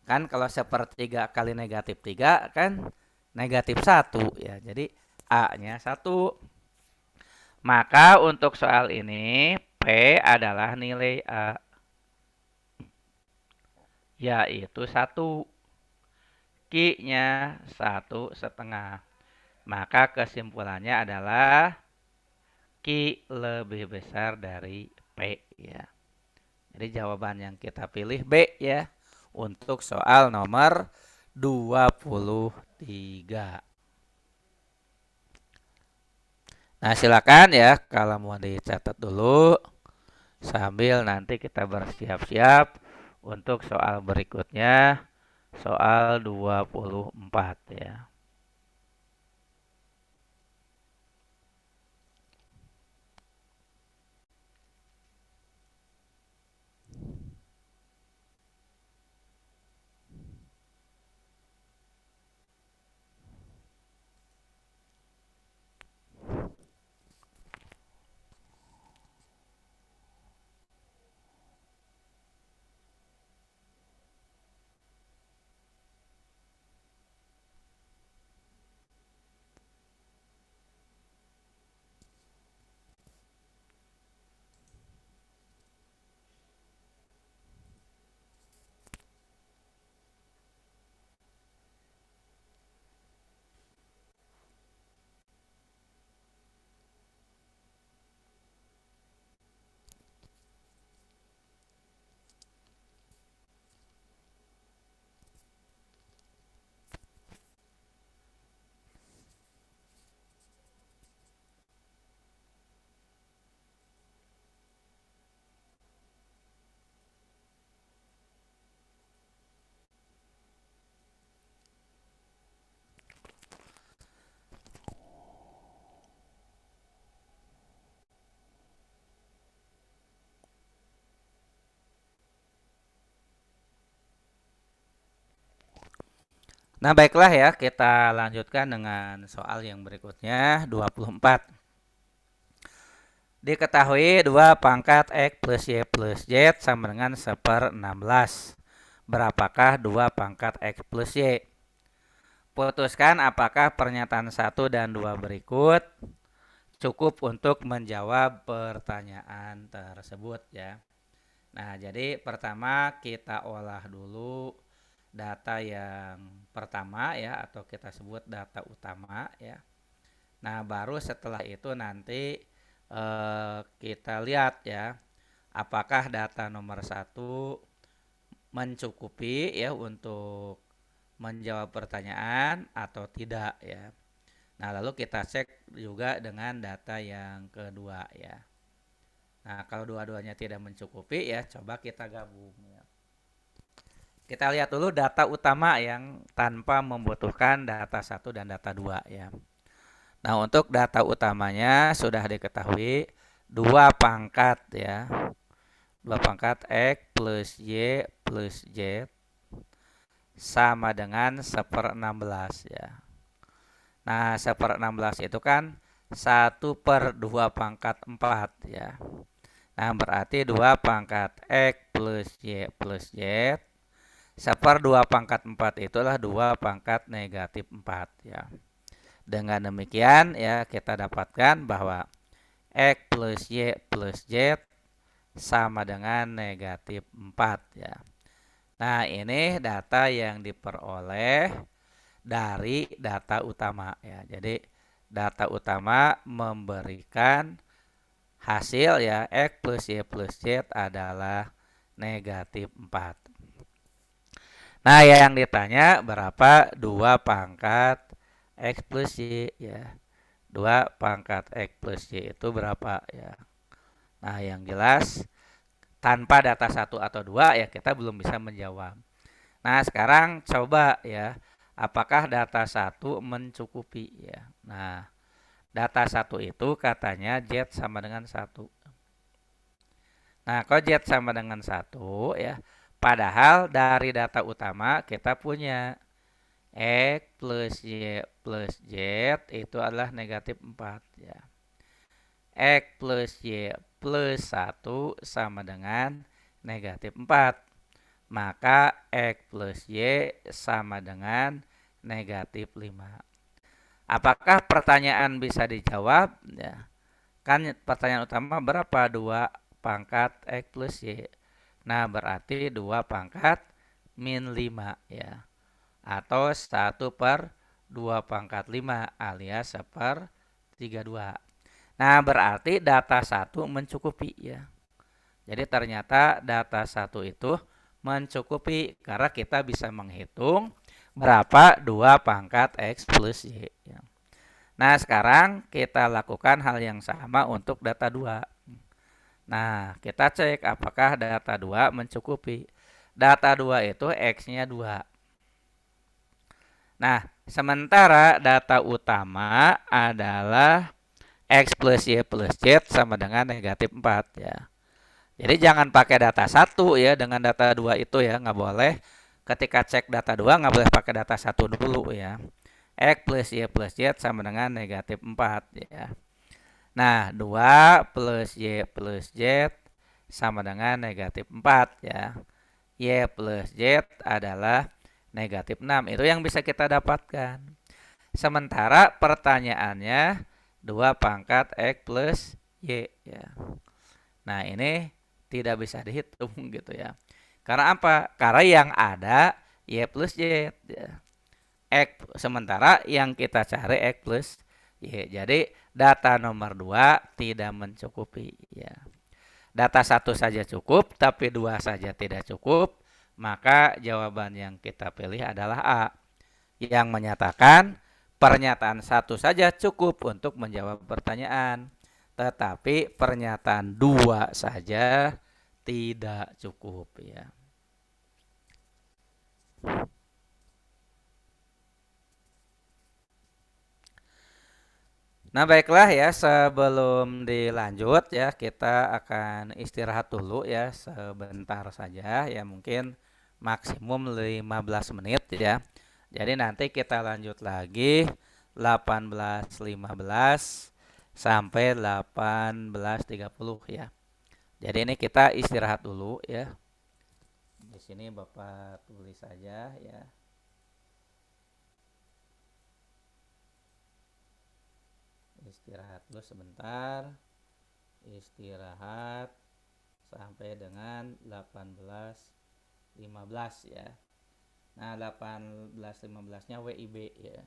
Kan kalau sepertiga kali negatif 3 kan negatif 1 ya. Jadi A-nya 1. Maka untuk soal ini P adalah nilai A, yaitu 1. Q-nya 1,5. Maka kesimpulannya adalah Q lebih besar dari P ya. Jadi jawaban yang kita pilih B ya untuk soal nomor 23. Nah, silakan ya kalau mau dicatat dulu sambil nanti kita bersiap-siap untuk soal berikutnya, soal 24 ya. Nah, baiklah ya, kita lanjutkan dengan soal yang berikutnya, 24. Diketahui 2 pangkat X plus Y plus Z sama dengan 1/16. Berapakah 2 pangkat X plus Y? Putuskan apakah pernyataan 1 dan 2 berikut cukup untuk menjawab pertanyaan tersebut ya. Nah, jadi pertama kita olah dulu data yang pertama ya, atau kita sebut data utama ya. Nah, baru setelah itu nanti kita lihat ya, apakah data nomor 1 mencukupi ya untuk menjawab pertanyaan atau tidak ya. Nah, lalu kita cek juga dengan data yang kedua ya. Nah, kalau dua-duanya tidak mencukupi ya, coba kita gabung ya. Kita lihat dulu data utama yang tanpa membutuhkan data 1 dan data 2 ya. Nah, untuk data utamanya sudah diketahui 2 pangkat ya. 2 pangkat X plus Y plus Z sama dengan 1/16 ya. Nah, 1/16 itu kan 1/2 pangkat 4 ya. Nah, berarti 2 pangkat X plus Y plus Z 1/2 pangkat 4 itulah 2 pangkat negatif 4 ya. Dengan demikian ya, kita dapatkan bahwa X plus Y plus Z sama dengan negatif 4 ya. Nah, ini data yang diperoleh dari data utama ya. Jadi data utama memberikan hasil ya, X plus Y plus Z adalah negatif 4. Nah, yang ditanya berapa 2 pangkat X plus Y ya. 2 pangkat X plus Y itu berapa ya. Nah, yang jelas tanpa data 1 atau 2 ya kita belum bisa menjawab. Nah, sekarang coba ya, apakah data 1 mencukupi ya. Nah, data 1 itu katanya Z sama dengan 1. Nah, kalau Z sama dengan 1 ya, padahal dari data utama kita punya X plus Y plus Z itu adalah negatif 4 ya. X plus Y plus 1 sama dengan negatif 4. Maka X plus Y sama dengan negatif 5. Apakah pertanyaan bisa dijawab? Ya. Kan pertanyaan utama berapa? 2 pangkat X plus Y. Nah, berarti 2 pangkat min 5 ya. Atau 1/2 pangkat 5 alias 1/32. Nah, berarti data 1 mencukupi ya. Jadi ternyata data 1 itu mencukupi karena kita bisa menghitung berapa 2 pangkat X plus Y ya. Nah, sekarang kita lakukan hal yang sama untuk data 2. Nah, kita cek apakah data 2 mencukupi. Data 2 itu X-nya 2. Nah, sementara data utama adalah X plus Y plus Z sama dengan negatif 4 ya. Jadi jangan pakai data 1 ya dengan data 2 itu ya, nggak boleh. Ketika cek data 2 nggak boleh pakai data 1 dulu ya. X plus Y plus Z sama dengan negatif 4 ya. Nah, 2 plus Y plus Z sama dengan negatif 4 ya. Y plus Z adalah negatif 6. Itu yang bisa kita dapatkan. Sementara pertanyaannya 2 pangkat X plus Y ya. Nah, ini tidak bisa dihitung gitu ya. Karena apa? Karena yang ada Y plus Z ya. X, sementara yang kita cari X plus Y. Jadi data nomor 2 tidak mencukupi ya. Data 1 saja cukup, tapi 2 saja tidak cukup. Maka jawaban yang kita pilih adalah A. Yang menyatakan pernyataan 1 saja cukup untuk menjawab pertanyaan. Tetapi pernyataan 2 saja tidak cukup ya. Nah, baiklah ya, sebelum dilanjut ya, kita akan istirahat dulu ya sebentar saja ya, mungkin maksimum 15 menit ya. Jadi nanti kita lanjut lagi 18.15 sampai 18.30 ya. Jadi ini kita istirahat dulu ya. Di sini Bapak tulis saja ya. Istirahat dulu sebentar. Istirahat sampai dengan 18.15 ya. Nah, 18.15-nya WIB ya.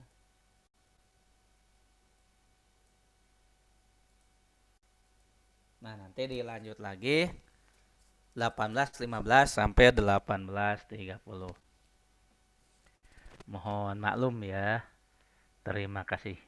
Nah, nanti dilanjut lagi 18.15 sampai 18.30. Mohon maklum ya. Terima kasih.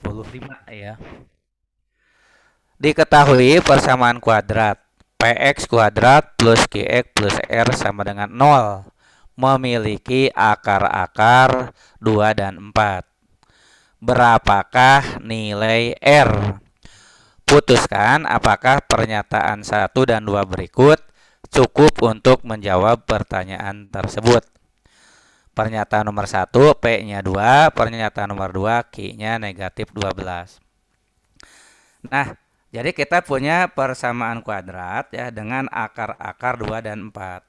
25 ya. Diketahui persamaan kuadrat Px kuadrat plus Qx plus R sama dengan 0 memiliki akar-akar 2 dan 4. Berapakah nilai R? Putuskan apakah pernyataan 1 dan 2 berikut cukup untuk menjawab pertanyaan tersebut. Pernyataan nomor 1, P-nya 2, pernyataan nomor 2, Q-nya negatif 12. Nah, jadi kita punya persamaan kuadrat ya dengan akar-akar 2 dan 4.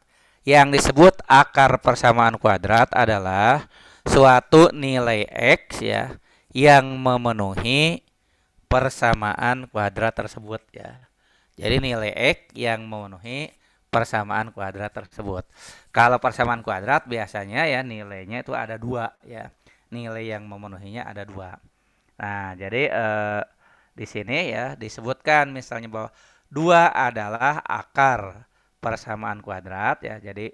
Yang disebut akar persamaan kuadrat adalah suatu nilai X ya yang memenuhi persamaan kuadrat tersebut ya. Jadi nilai X yang memenuhi persamaan kuadrat tersebut. Kalau persamaan kuadrat biasanya ya nilainya itu ada 2 ya. Nilai yang memenuhinya ada 2. Nah, jadi di sini ya disebutkan misalnya bahwa 2 adalah akar persamaan kuadrat ya. Jadi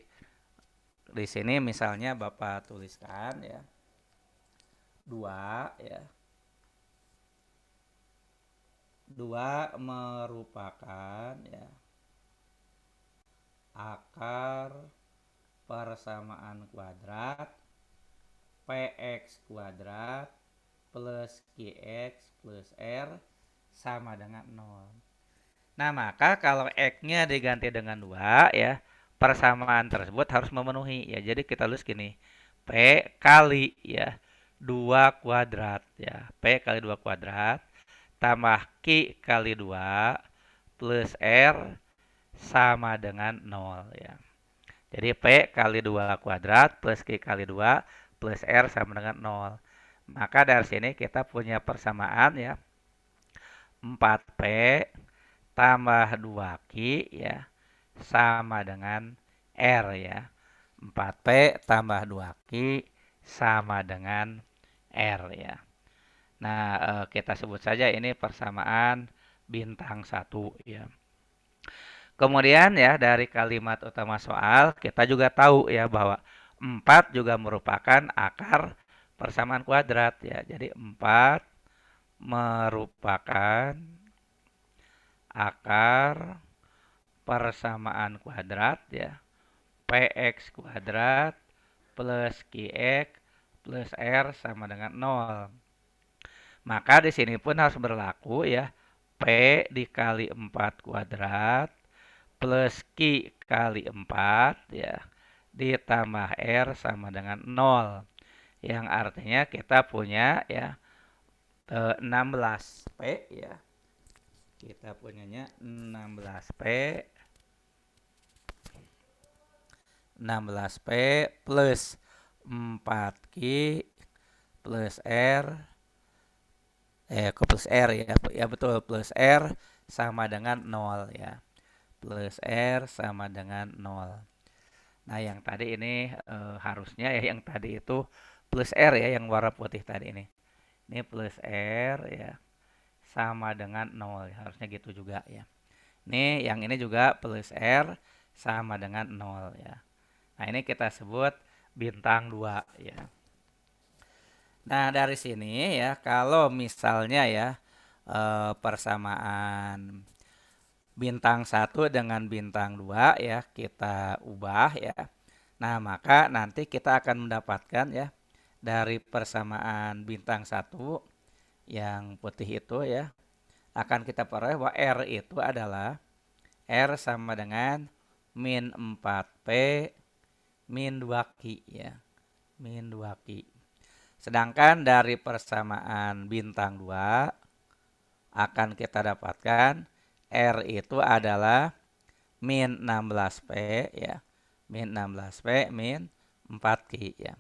di sini misalnya Bapak tuliskan ya 2 ya. 2 merupakan ya akar persamaan kuadrat Px kuadrat plus Qx plus R sama dengan 0. Nah, maka kalau X-nya diganti dengan 2 ya, persamaan tersebut harus memenuhi ya. Jadi kita tulis gini, P kali ya 2 kuadrat ya. P kali 2 kuadrat tambah Q kali 2 plus R sama dengan 0 ya. Jadi P kali 2 kuadrat plus Q kali 2 plus R sama dengan 0. Maka dari sini kita punya persamaan ya 4P tambah 2Q ya sama dengan R ya. 4P tambah 2Q sama dengan R ya. Nah, kita sebut saja ini persamaan bintang 1 ya. Kemudian ya dari kalimat utama soal kita juga tahu ya bahwa 4 juga merupakan akar persamaan kuadrat ya. Jadi 4 merupakan akar persamaan kuadrat ya. Px kuadrat plus Qx plus R sama dengan 0. Maka di sini pun harus berlaku ya. P dikali 4 kuadrat plus Q kali 4 ya ditambah R sama dengan 0. Yang artinya kita punya ya 16P ya. Kita punyanya 16P 16P plus 4Q plus R plus R ya. Ya betul, plus R sama dengan 0 ya. Plus R sama dengan 0. Nah, yang tadi ini harusnya ya yang tadi itu plus R ya yang warna putih tadi ini. Ini plus R ya sama dengan 0 ya. Harusnya gitu juga ya. Ini yang ini juga plus R sama dengan 0 ya. Nah, ini kita sebut bintang 2 ya. Nah, dari sini ya kalau misalnya ya persamaan bintang 1 dengan bintang 2 ya kita ubah ya. Nah, maka nanti kita akan mendapatkan ya dari persamaan bintang 1 yang putih itu ya akan kita peroleh bahwa R itu adalah R sama dengan min 4P min 2Q ya. Min 2Q. Sedangkan dari persamaan bintang 2 akan kita dapatkan R itu adalah min 16P ya. Min 16P min 4Q ya.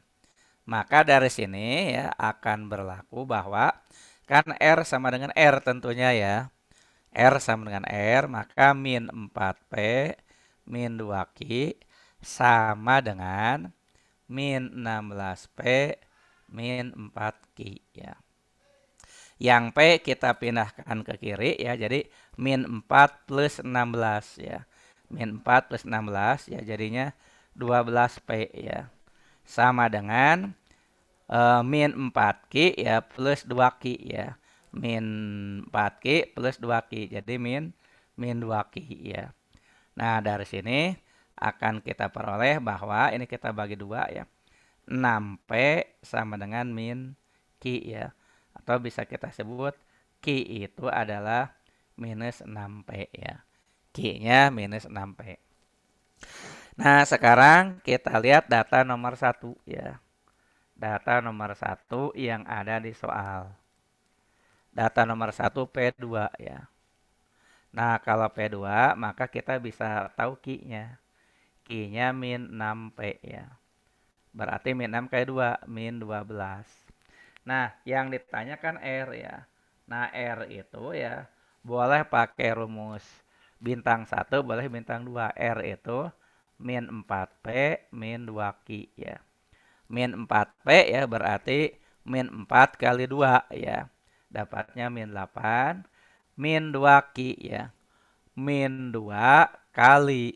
Maka dari sini ya akan berlaku bahwa kan R sama dengan R tentunya ya. R sama dengan R, maka min 4P min 2Q sama dengan min 16P min 4Q ya. Yang P kita pindahkan ke kiri ya, jadi min 4 plus 16 ya. Min 4 plus 16 ya jadinya 12P ya. Sama dengan min 4Q ya plus 2Q ya. min 4Q plus 2Q. Jadi min 2Q ya. Nah, dari sini akan kita peroleh bahwa ini kita bagi 2 ya. 6P sama dengan min Q ya. Atau bisa kita sebut Q itu adalah minus 6P ya. Q-nya minus 6P. Nah, sekarang kita lihat data nomor 1 ya. Data nomor 1 yang ada di soal. Data nomor 1 P2 ya. Nah, kalau P2 maka kita bisa tahu Q-nya. Q-nya min 6P ya. Berarti min 6 kali 2, min 12. Nah, yang ditanyakan R ya. Nah, R itu ya boleh pakai rumus bintang 1, boleh bintang 2. R itu min 4P, min 2Q ya. Min 4P ya berarti min 4 kali 2 ya. Dapatnya min 8. Min 2Q ya. Min 2 kali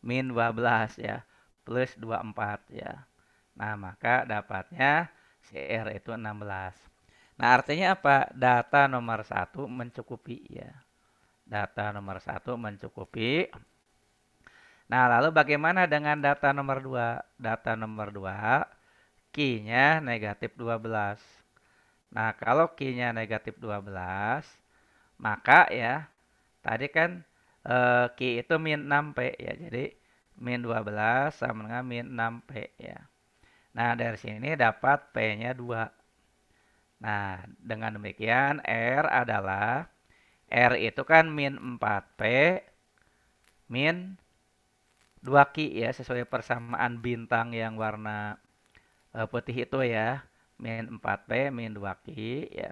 min 12 ya. Plus 24 ya. Nah, maka dapatnya CR itu 16. Nah, artinya apa? Data nomor 1 mencukupi ya. Data nomor 1 mencukupi. Nah, lalu bagaimana dengan data nomor 2? Data nomor 2, Q-nya negatif 12. Nah, kalau Q-nya negatif 12, maka ya, tadi kan Q itu min 6P ya. Jadi, min 12 sama dengan min 6P ya. Nah, dari sini dapat P-nya 2. Nah, dengan demikian R adalah, R itu kan min 4P, min 2Q ya, sesuai persamaan bintang yang warna putih itu ya. Min 4P, min 2Q ya.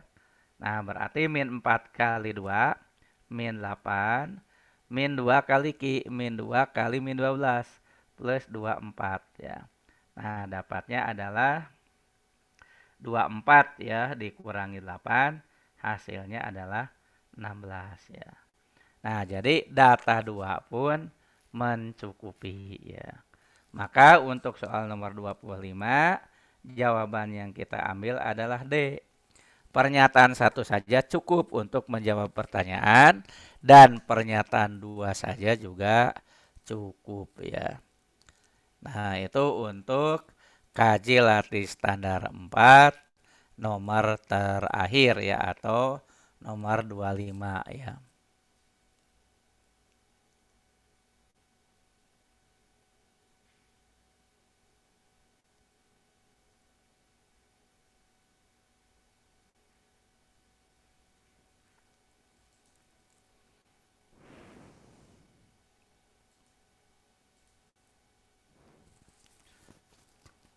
Nah, berarti min 4 kali 2, min 8, min 2 kali Q, min 2 kali min 12, plus 24 ya. Nah, dapatnya adalah 24 ya, dikurangi 8, hasilnya adalah 16 ya. Nah, jadi data 2 pun mencukupi ya. Maka untuk soal nomor 25, jawaban yang kita ambil adalah D. Pernyataan 1 saja cukup untuk menjawab pertanyaan dan pernyataan 2 saja juga cukup ya. Nah, itu untuk kaji latih standar 4 nomor terakhir ya, atau nomor 25 ya.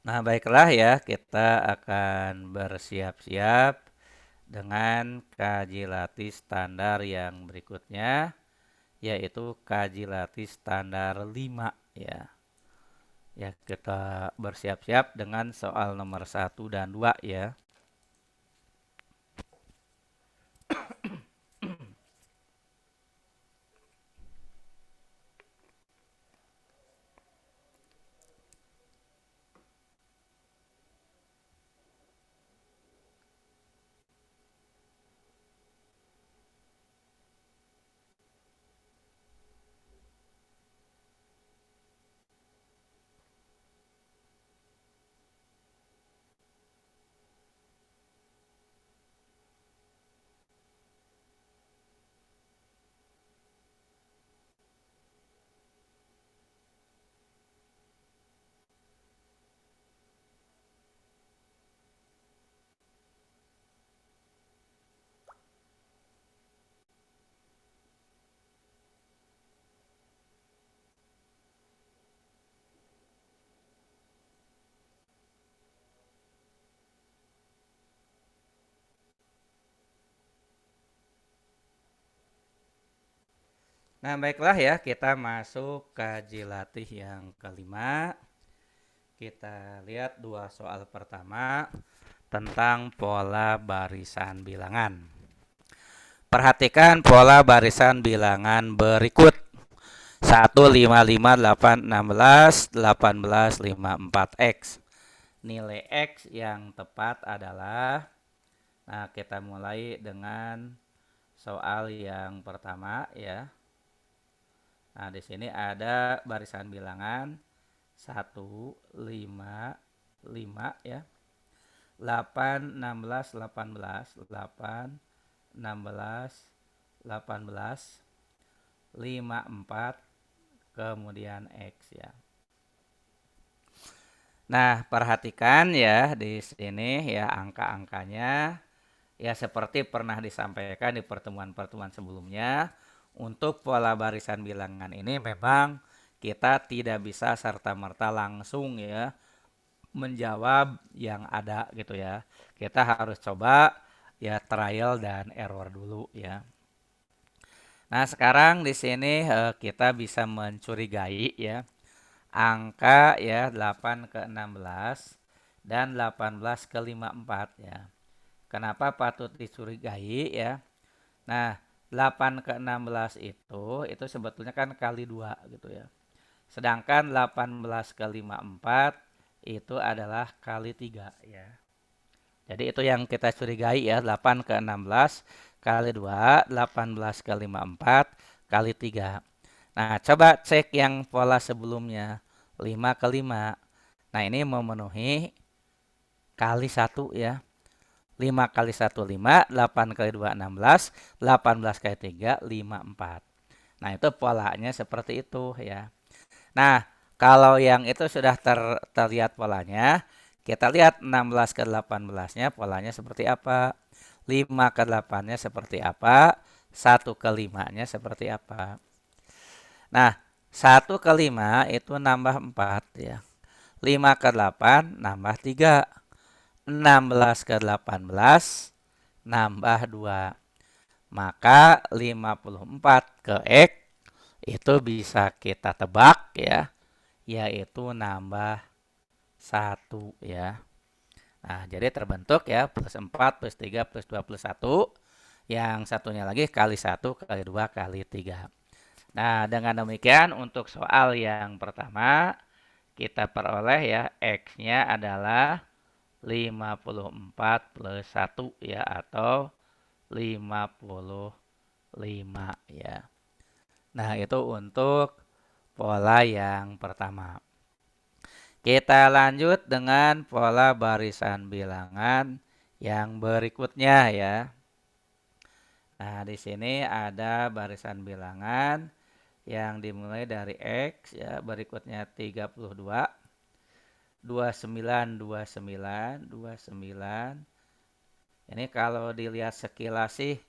Nah, baiklah ya, kita akan bersiap-siap dengan kaji latih standar yang berikutnya, yaitu kaji latih standar 5 ya. Ya, kita bersiap-siap dengan soal nomor 1 dan 2 ya. Nah, baiklah ya, kita masuk kaji latih yang kelima. Kita lihat 2 soal pertama tentang pola barisan bilangan. Perhatikan pola barisan bilangan berikut. 1, 5, 5, 8, 16, 18, 5, 4, X. Nilai X yang tepat adalah Nah, kita mulai dengan soal yang pertama ya. Nah, di sini ada barisan bilangan 1, 5, 5 ya. 8, 16, 18, 8, 16, 18, 5, 4, kemudian X ya. Nah, perhatikan ya di sini ya angka-angkanya ya seperti pernah disampaikan di pertemuan-pertemuan sebelumnya. Untuk pola barisan bilangan ini memang kita tidak bisa serta-merta langsung ya menjawab yang ada gitu ya. Kita harus coba ya trial dan error dulu ya. Nah, sekarang di sini kita bisa mencurigai ya angka ya 8 ke 16 dan 18 ke 54 ya. Kenapa patut dicurigai ya? Nah, 8 ke 16 itu sebetulnya kan kali 2 gitu ya. Sedangkan 18 ke 54 itu adalah kali 3 ya. Jadi itu yang kita curigai ya, 8 ke 16 kali 2, 18 ke 54 kali 3. Nah, coba cek yang pola sebelumnya, 5 ke 5. Nah, ini memenuhi kali 1 ya. 5 kali 1, 5, 8 kali 2, 16, 18 kali 3, 5, 4. Nah, itu polanya seperti itu ya. Nah, kalau yang itu sudah terlihat polanya, kita lihat 16 ke 18-nya polanya seperti apa. 5 ke 8-nya seperti apa. 1 ke 5-nya seperti apa. Nah, 1 ke 5 itu nambah 4 ya. 5 ke 8 nambah 3. 16 ke 18 nambah 2. Maka 54 ke X itu bisa kita tebak ya, yaitu nambah 1 ya. Nah, jadi terbentuk ya plus 4 plus 3 plus 2 plus 1. Yang satunya lagi kali 1 kali 2 kali 3. Nah, dengan demikian untuk soal yang pertama kita peroleh ya X-nya adalah 54 plus 1 ya atau 55 ya. Nah, itu untuk pola yang pertama. Kita lanjut dengan pola barisan bilangan yang berikutnya ya. Nah, di sini ada barisan bilangan yang dimulai dari X ya, berikutnya 32, 29, 29, 29. Ini kalau dilihat sekilas sih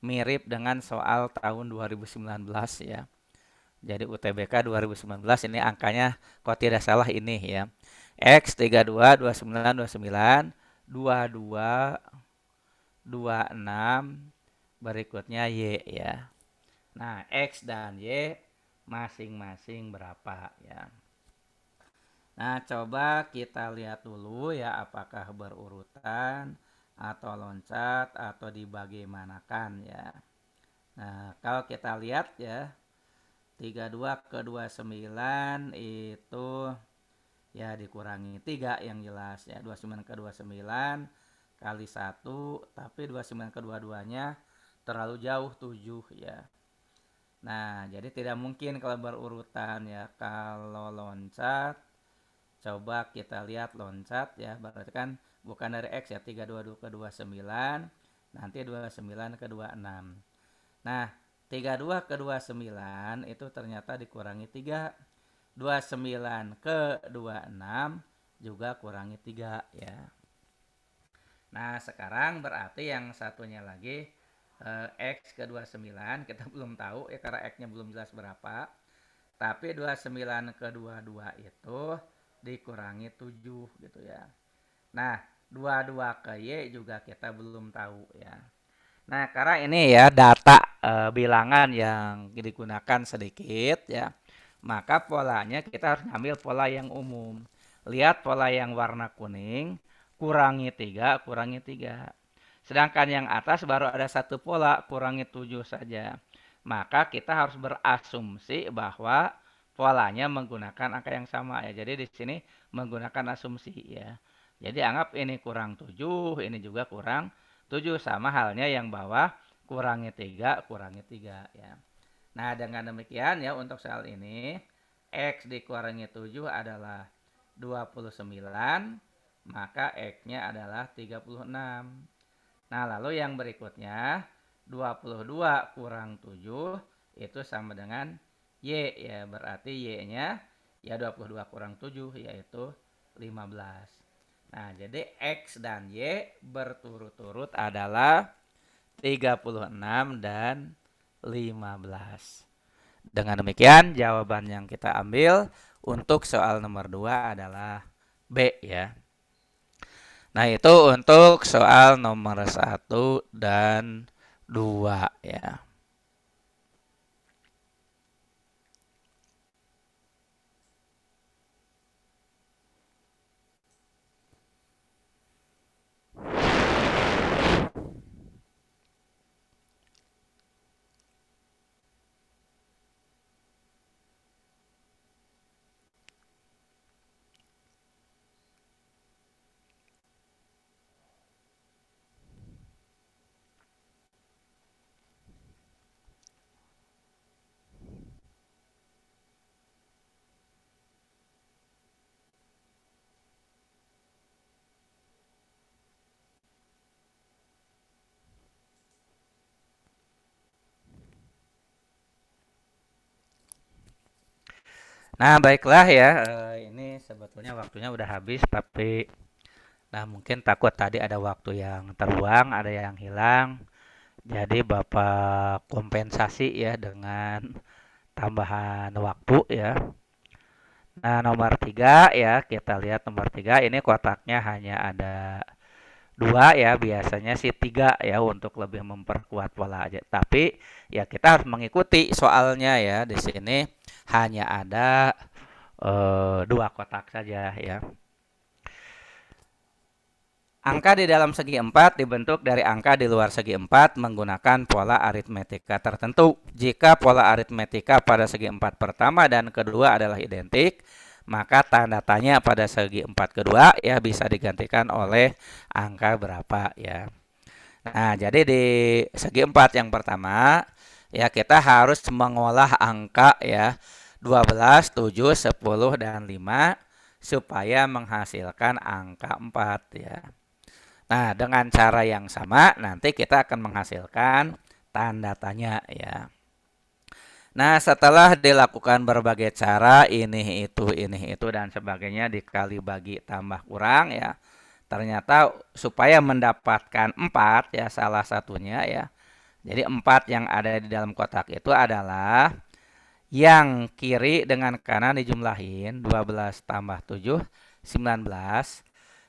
mirip dengan soal tahun 2019 ya. Jadi UTBK 2019 ini angkanya kalau tidak salah ini ya. X 32, 29, 29, 22, 26, berikutnya Y ya. Nah, X dan Y masing-masing berapa ya. Nah, coba kita lihat dulu ya apakah berurutan atau loncat atau dibagaimanakan ya. Nah, kalau kita lihat ya 32 ke 29 itu ya dikurangi 3 yang jelas ya. 29 ke 29 kali 1, tapi 29 ke 22-nya terlalu jauh 7 ya. Nah, jadi tidak mungkin kalau berurutan ya. Kalau loncat, coba kita lihat loncat ya. Berarti kan bukan dari X ya. 32 ke 29, nanti 29 ke 26. Nah, 32 ke 29 itu ternyata dikurangi 3. 29 ke 26 juga kurangi 3 ya. Nah, sekarang berarti yang satunya lagi X ke 29 kita belum tahu ya karena X-nya belum jelas berapa. Tapi 29 ke 22 itu dikurangi 7 gitu ya. Nah, 22 ke Y juga kita belum tahu ya. Nah, karena ini ya data bilangan yang digunakan sedikit ya, maka polanya kita harus ngambil pola yang umum. Lihat pola yang warna kuning, kurangi 3, kurangi 3. Sedangkan yang atas baru ada satu pola, kurangi 7 saja. Maka kita harus berasumsi bahwa polanya menggunakan angka yang sama ya. Jadi di sini menggunakan asumsi ya. Jadi anggap ini kurang 7, ini juga kurang 7 sama halnya yang bawah kurangi 3 ya. Nah, dengan demikian ya untuk soal ini X dikurangi 7 adalah 29, maka X-nya adalah 36. Nah, lalu yang berikutnya 22 kurang 7 itu sama dengan Y ya, berarti Y-nya ya 22 kurang 7 yaitu 15. Nah, jadi X dan Y berturut-turut adalah 36 dan 15. Dengan demikian jawaban yang kita ambil untuk soal nomor 2 adalah B ya. Nah, itu untuk soal nomor 1 dan 2 ya. Nah, baiklah ya. Ini sebetulnya waktunya udah habis, tapi nah mungkin takut tadi ada waktu yang terbuang, ada yang hilang. Jadi Bapak kompensasi ya dengan tambahan waktu ya. Nah, nomor 3 ya, kita lihat nomor 3 ini kotaknya hanya ada 2 ya, biasanya sih 3 ya untuk lebih memperkuat pola aja. Tapi ya kita harus mengikuti soalnya ya. Di sini hanya ada 2 kotak saja ya. Angka di dalam segi 4 dibentuk dari angka di luar segi 4 menggunakan pola aritmetika tertentu. Jika pola aritmetika pada segi 4 pertama dan kedua adalah identik, maka tanda tanya pada segi 4 kedua ya bisa digantikan oleh angka berapa ya. Nah, jadi di segi 4 yang pertama ya kita harus mengolah angka ya 12, 7, 10, dan 5 supaya menghasilkan angka 4 ya. Nah, dengan cara yang sama nanti kita akan menghasilkan tanda tanya ya. Nah, setelah dilakukan berbagai cara ini itu dan sebagainya dikali bagi tambah kurang ya. Ternyata supaya mendapatkan 4 ya salah satunya ya. Jadi 4 yang ada di dalam kotak itu adalah yang kiri dengan kanan dijumlahin 12 tambah 7 19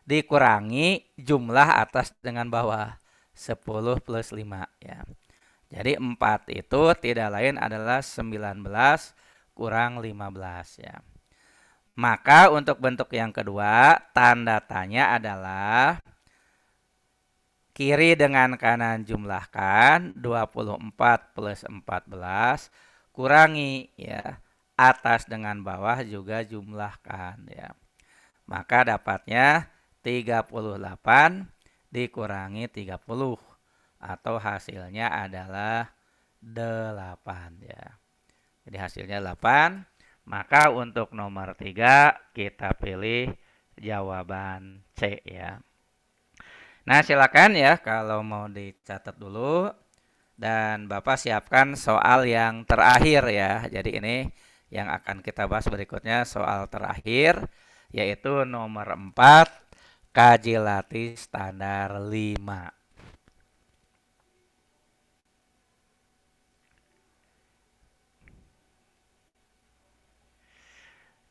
dikurangi jumlah atas dengan bawah 10 plus 5 ya. Jadi 4 itu tidak lain adalah 19 kurang 15 ya. Maka untuk bentuk yang kedua tanda tanya adalah kiri dengan kanan jumlahkan 24 plus 14 kurangi ya. Atas dengan bawah juga jumlahkan ya. Maka dapatnya 38 dikurangi 30 atau hasilnya adalah 8 ya. Jadi hasilnya 8. Maka untuk nomor 3 kita pilih jawaban C ya. Nah, silakan ya kalau mau dicatat dulu dan Bapak siapkan soal yang terakhir ya. Jadi ini yang akan kita bahas berikutnya soal terakhir yaitu nomor 4 kaji latih standar 5.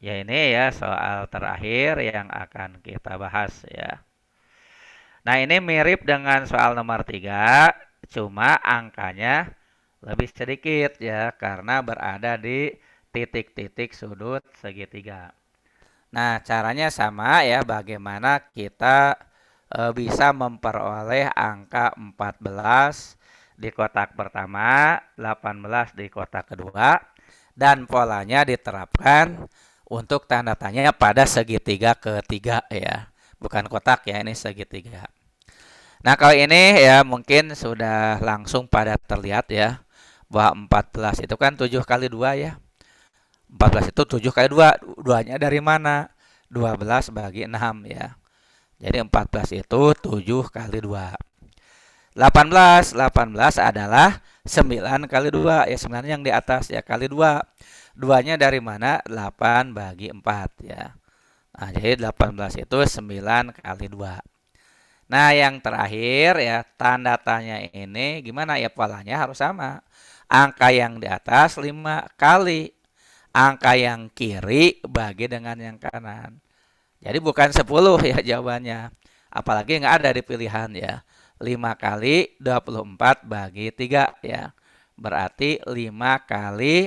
Ya ini ya soal terakhir yang akan kita bahas ya. Nah ini mirip dengan soal nomor 3, cuma angkanya lebih sedikit ya karena berada di titik-titik sudut segitiga. Nah caranya sama ya bagaimana kita bisa memperoleh angka 14 di kotak pertama, 18 di kotak kedua, dan polanya diterapkan untuk tanda tanya pada segitiga ketiga ya. Bukan kotak ya, ini segitiga. Nah, kalau ini ya mungkin sudah langsung pada terlihat ya bahwa 14 itu kan 7 kali 2 ya. 14 itu 7 kali 2. Duanya dari mana? 12 bagi 6 ya. Jadi 14 itu 7 kali 2. 18 adalah 9 kali 2 ya, 9 yang di atas ya kali 2. Duanya dari mana? 8 bagi 4 ya. Nah, jadi 18 itu 9 kali 2. Nah, yang terakhir ya, tanda tanya ini gimana ya, polanya harus sama. Angka yang di atas 5 kali angka yang kiri bagi dengan yang kanan. Jadi bukan 10 ya jawabannya. Apalagi nggak ada di pilihan ya. 5 kali 24 bagi 3 ya. Berarti 5 kali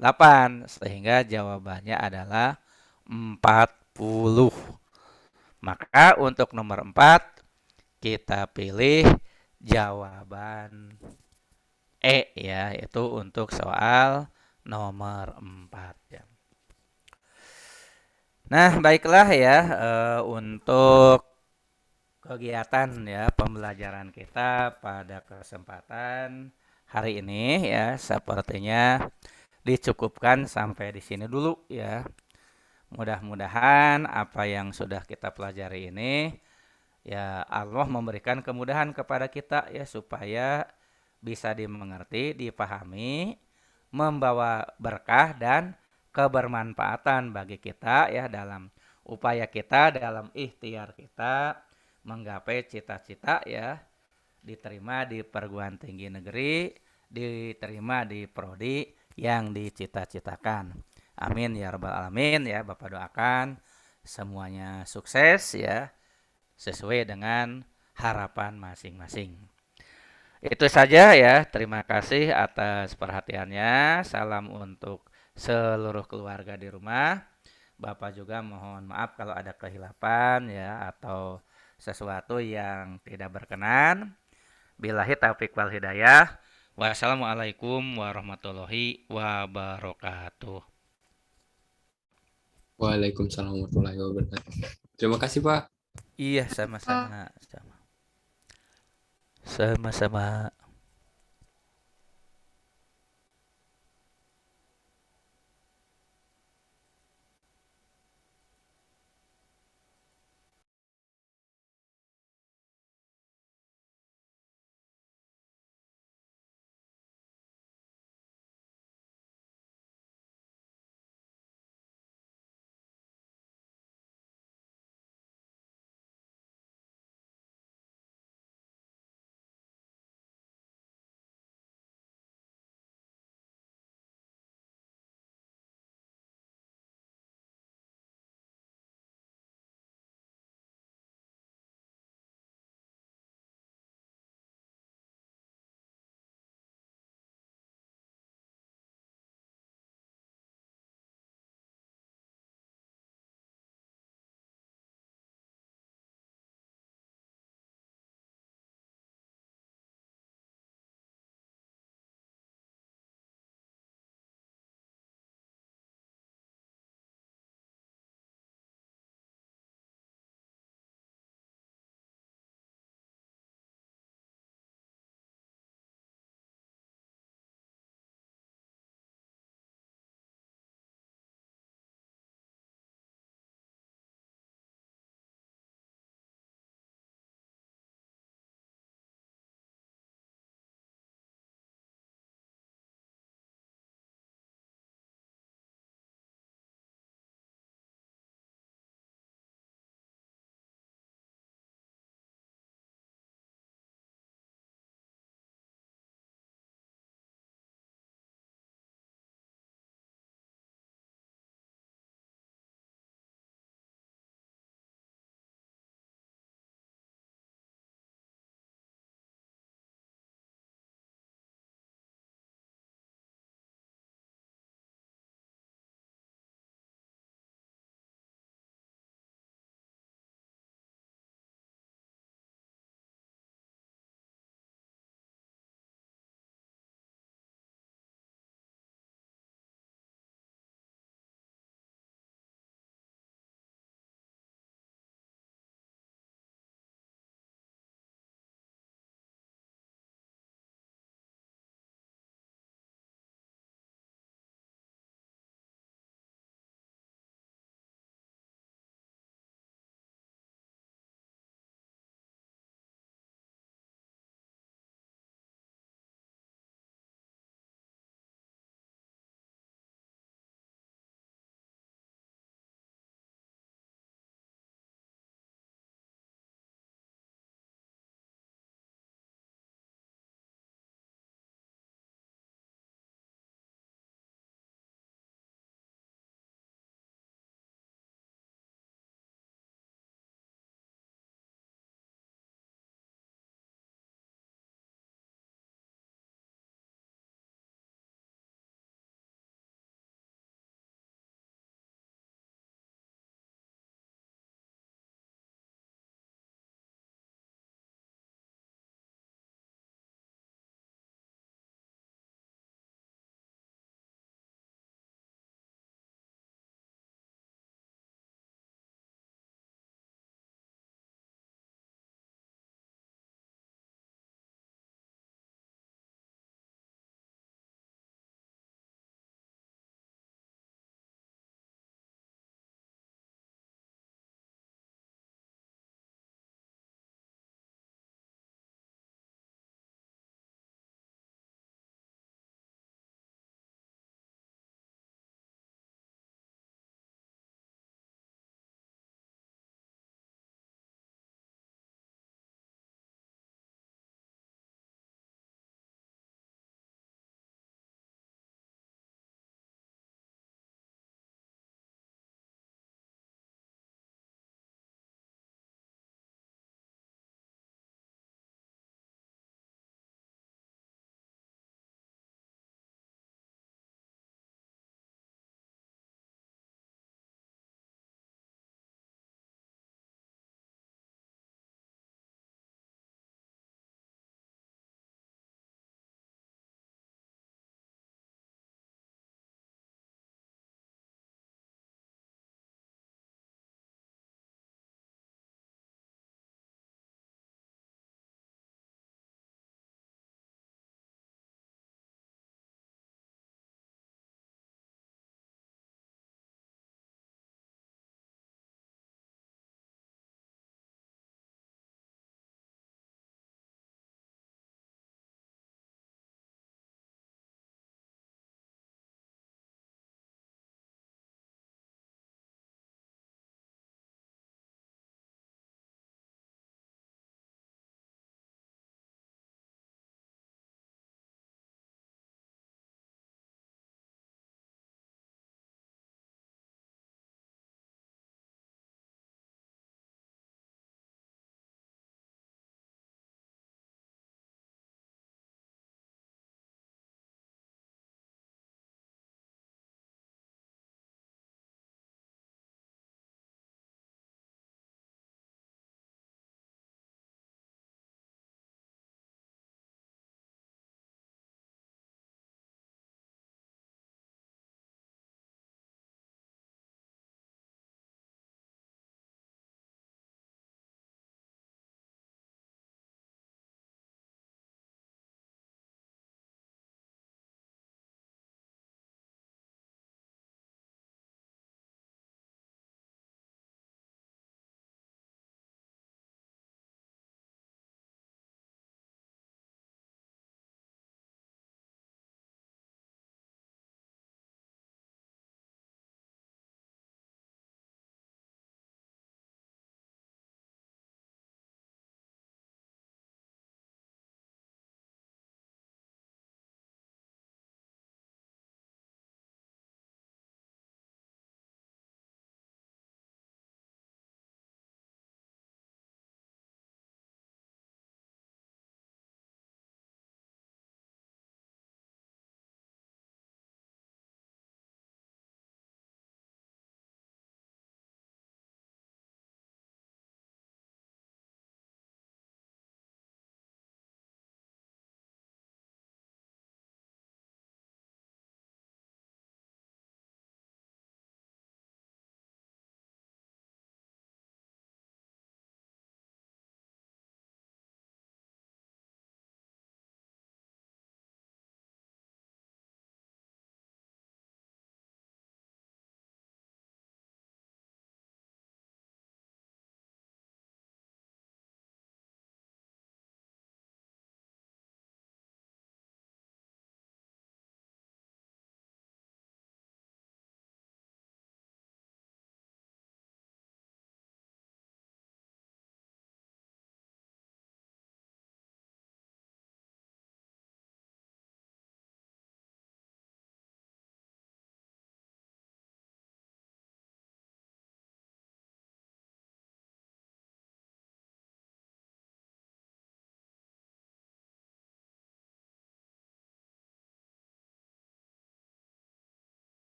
8. Sehingga jawabannya adalah 40. Maka untuk nomor 4 kita pilih jawaban E ya. Itu untuk soal nomor 4 ya. Nah, baiklah ya untuk kegiatan ya pembelajaran kita pada kesempatan hari ini ya sepertinya dicukupkan sampai di sini dulu ya. Mudah-mudahan apa yang sudah kita pelajari ini ya Allah memberikan kemudahan kepada kita ya supaya bisa dimengerti, dipahami, membawa berkah dan kebermanfaatan bagi kita ya dalam upaya kita, dalam ikhtiar kita menggapai cita-cita ya, diterima di perguruan tinggi negeri, diterima di prodi yang dicita-citakan. Amin ya rabbal alamin ya, Bapak doakan semuanya sukses ya sesuai dengan harapan masing-masing. Itu saja ya. Terima kasih atas perhatiannya. Salam untuk seluruh keluarga di rumah. Bapak juga mohon maaf kalau ada kehilapan ya atau sesuatu yang tidak berkenan. Billahi taufiq wal hidayah. Wassalamualaikum warahmatullahi wabarakatuh. Waalaikumsalam warahmatullahi wabarakatuh. Terima kasih, Pak. Iya, sama-sama. Sama-sama.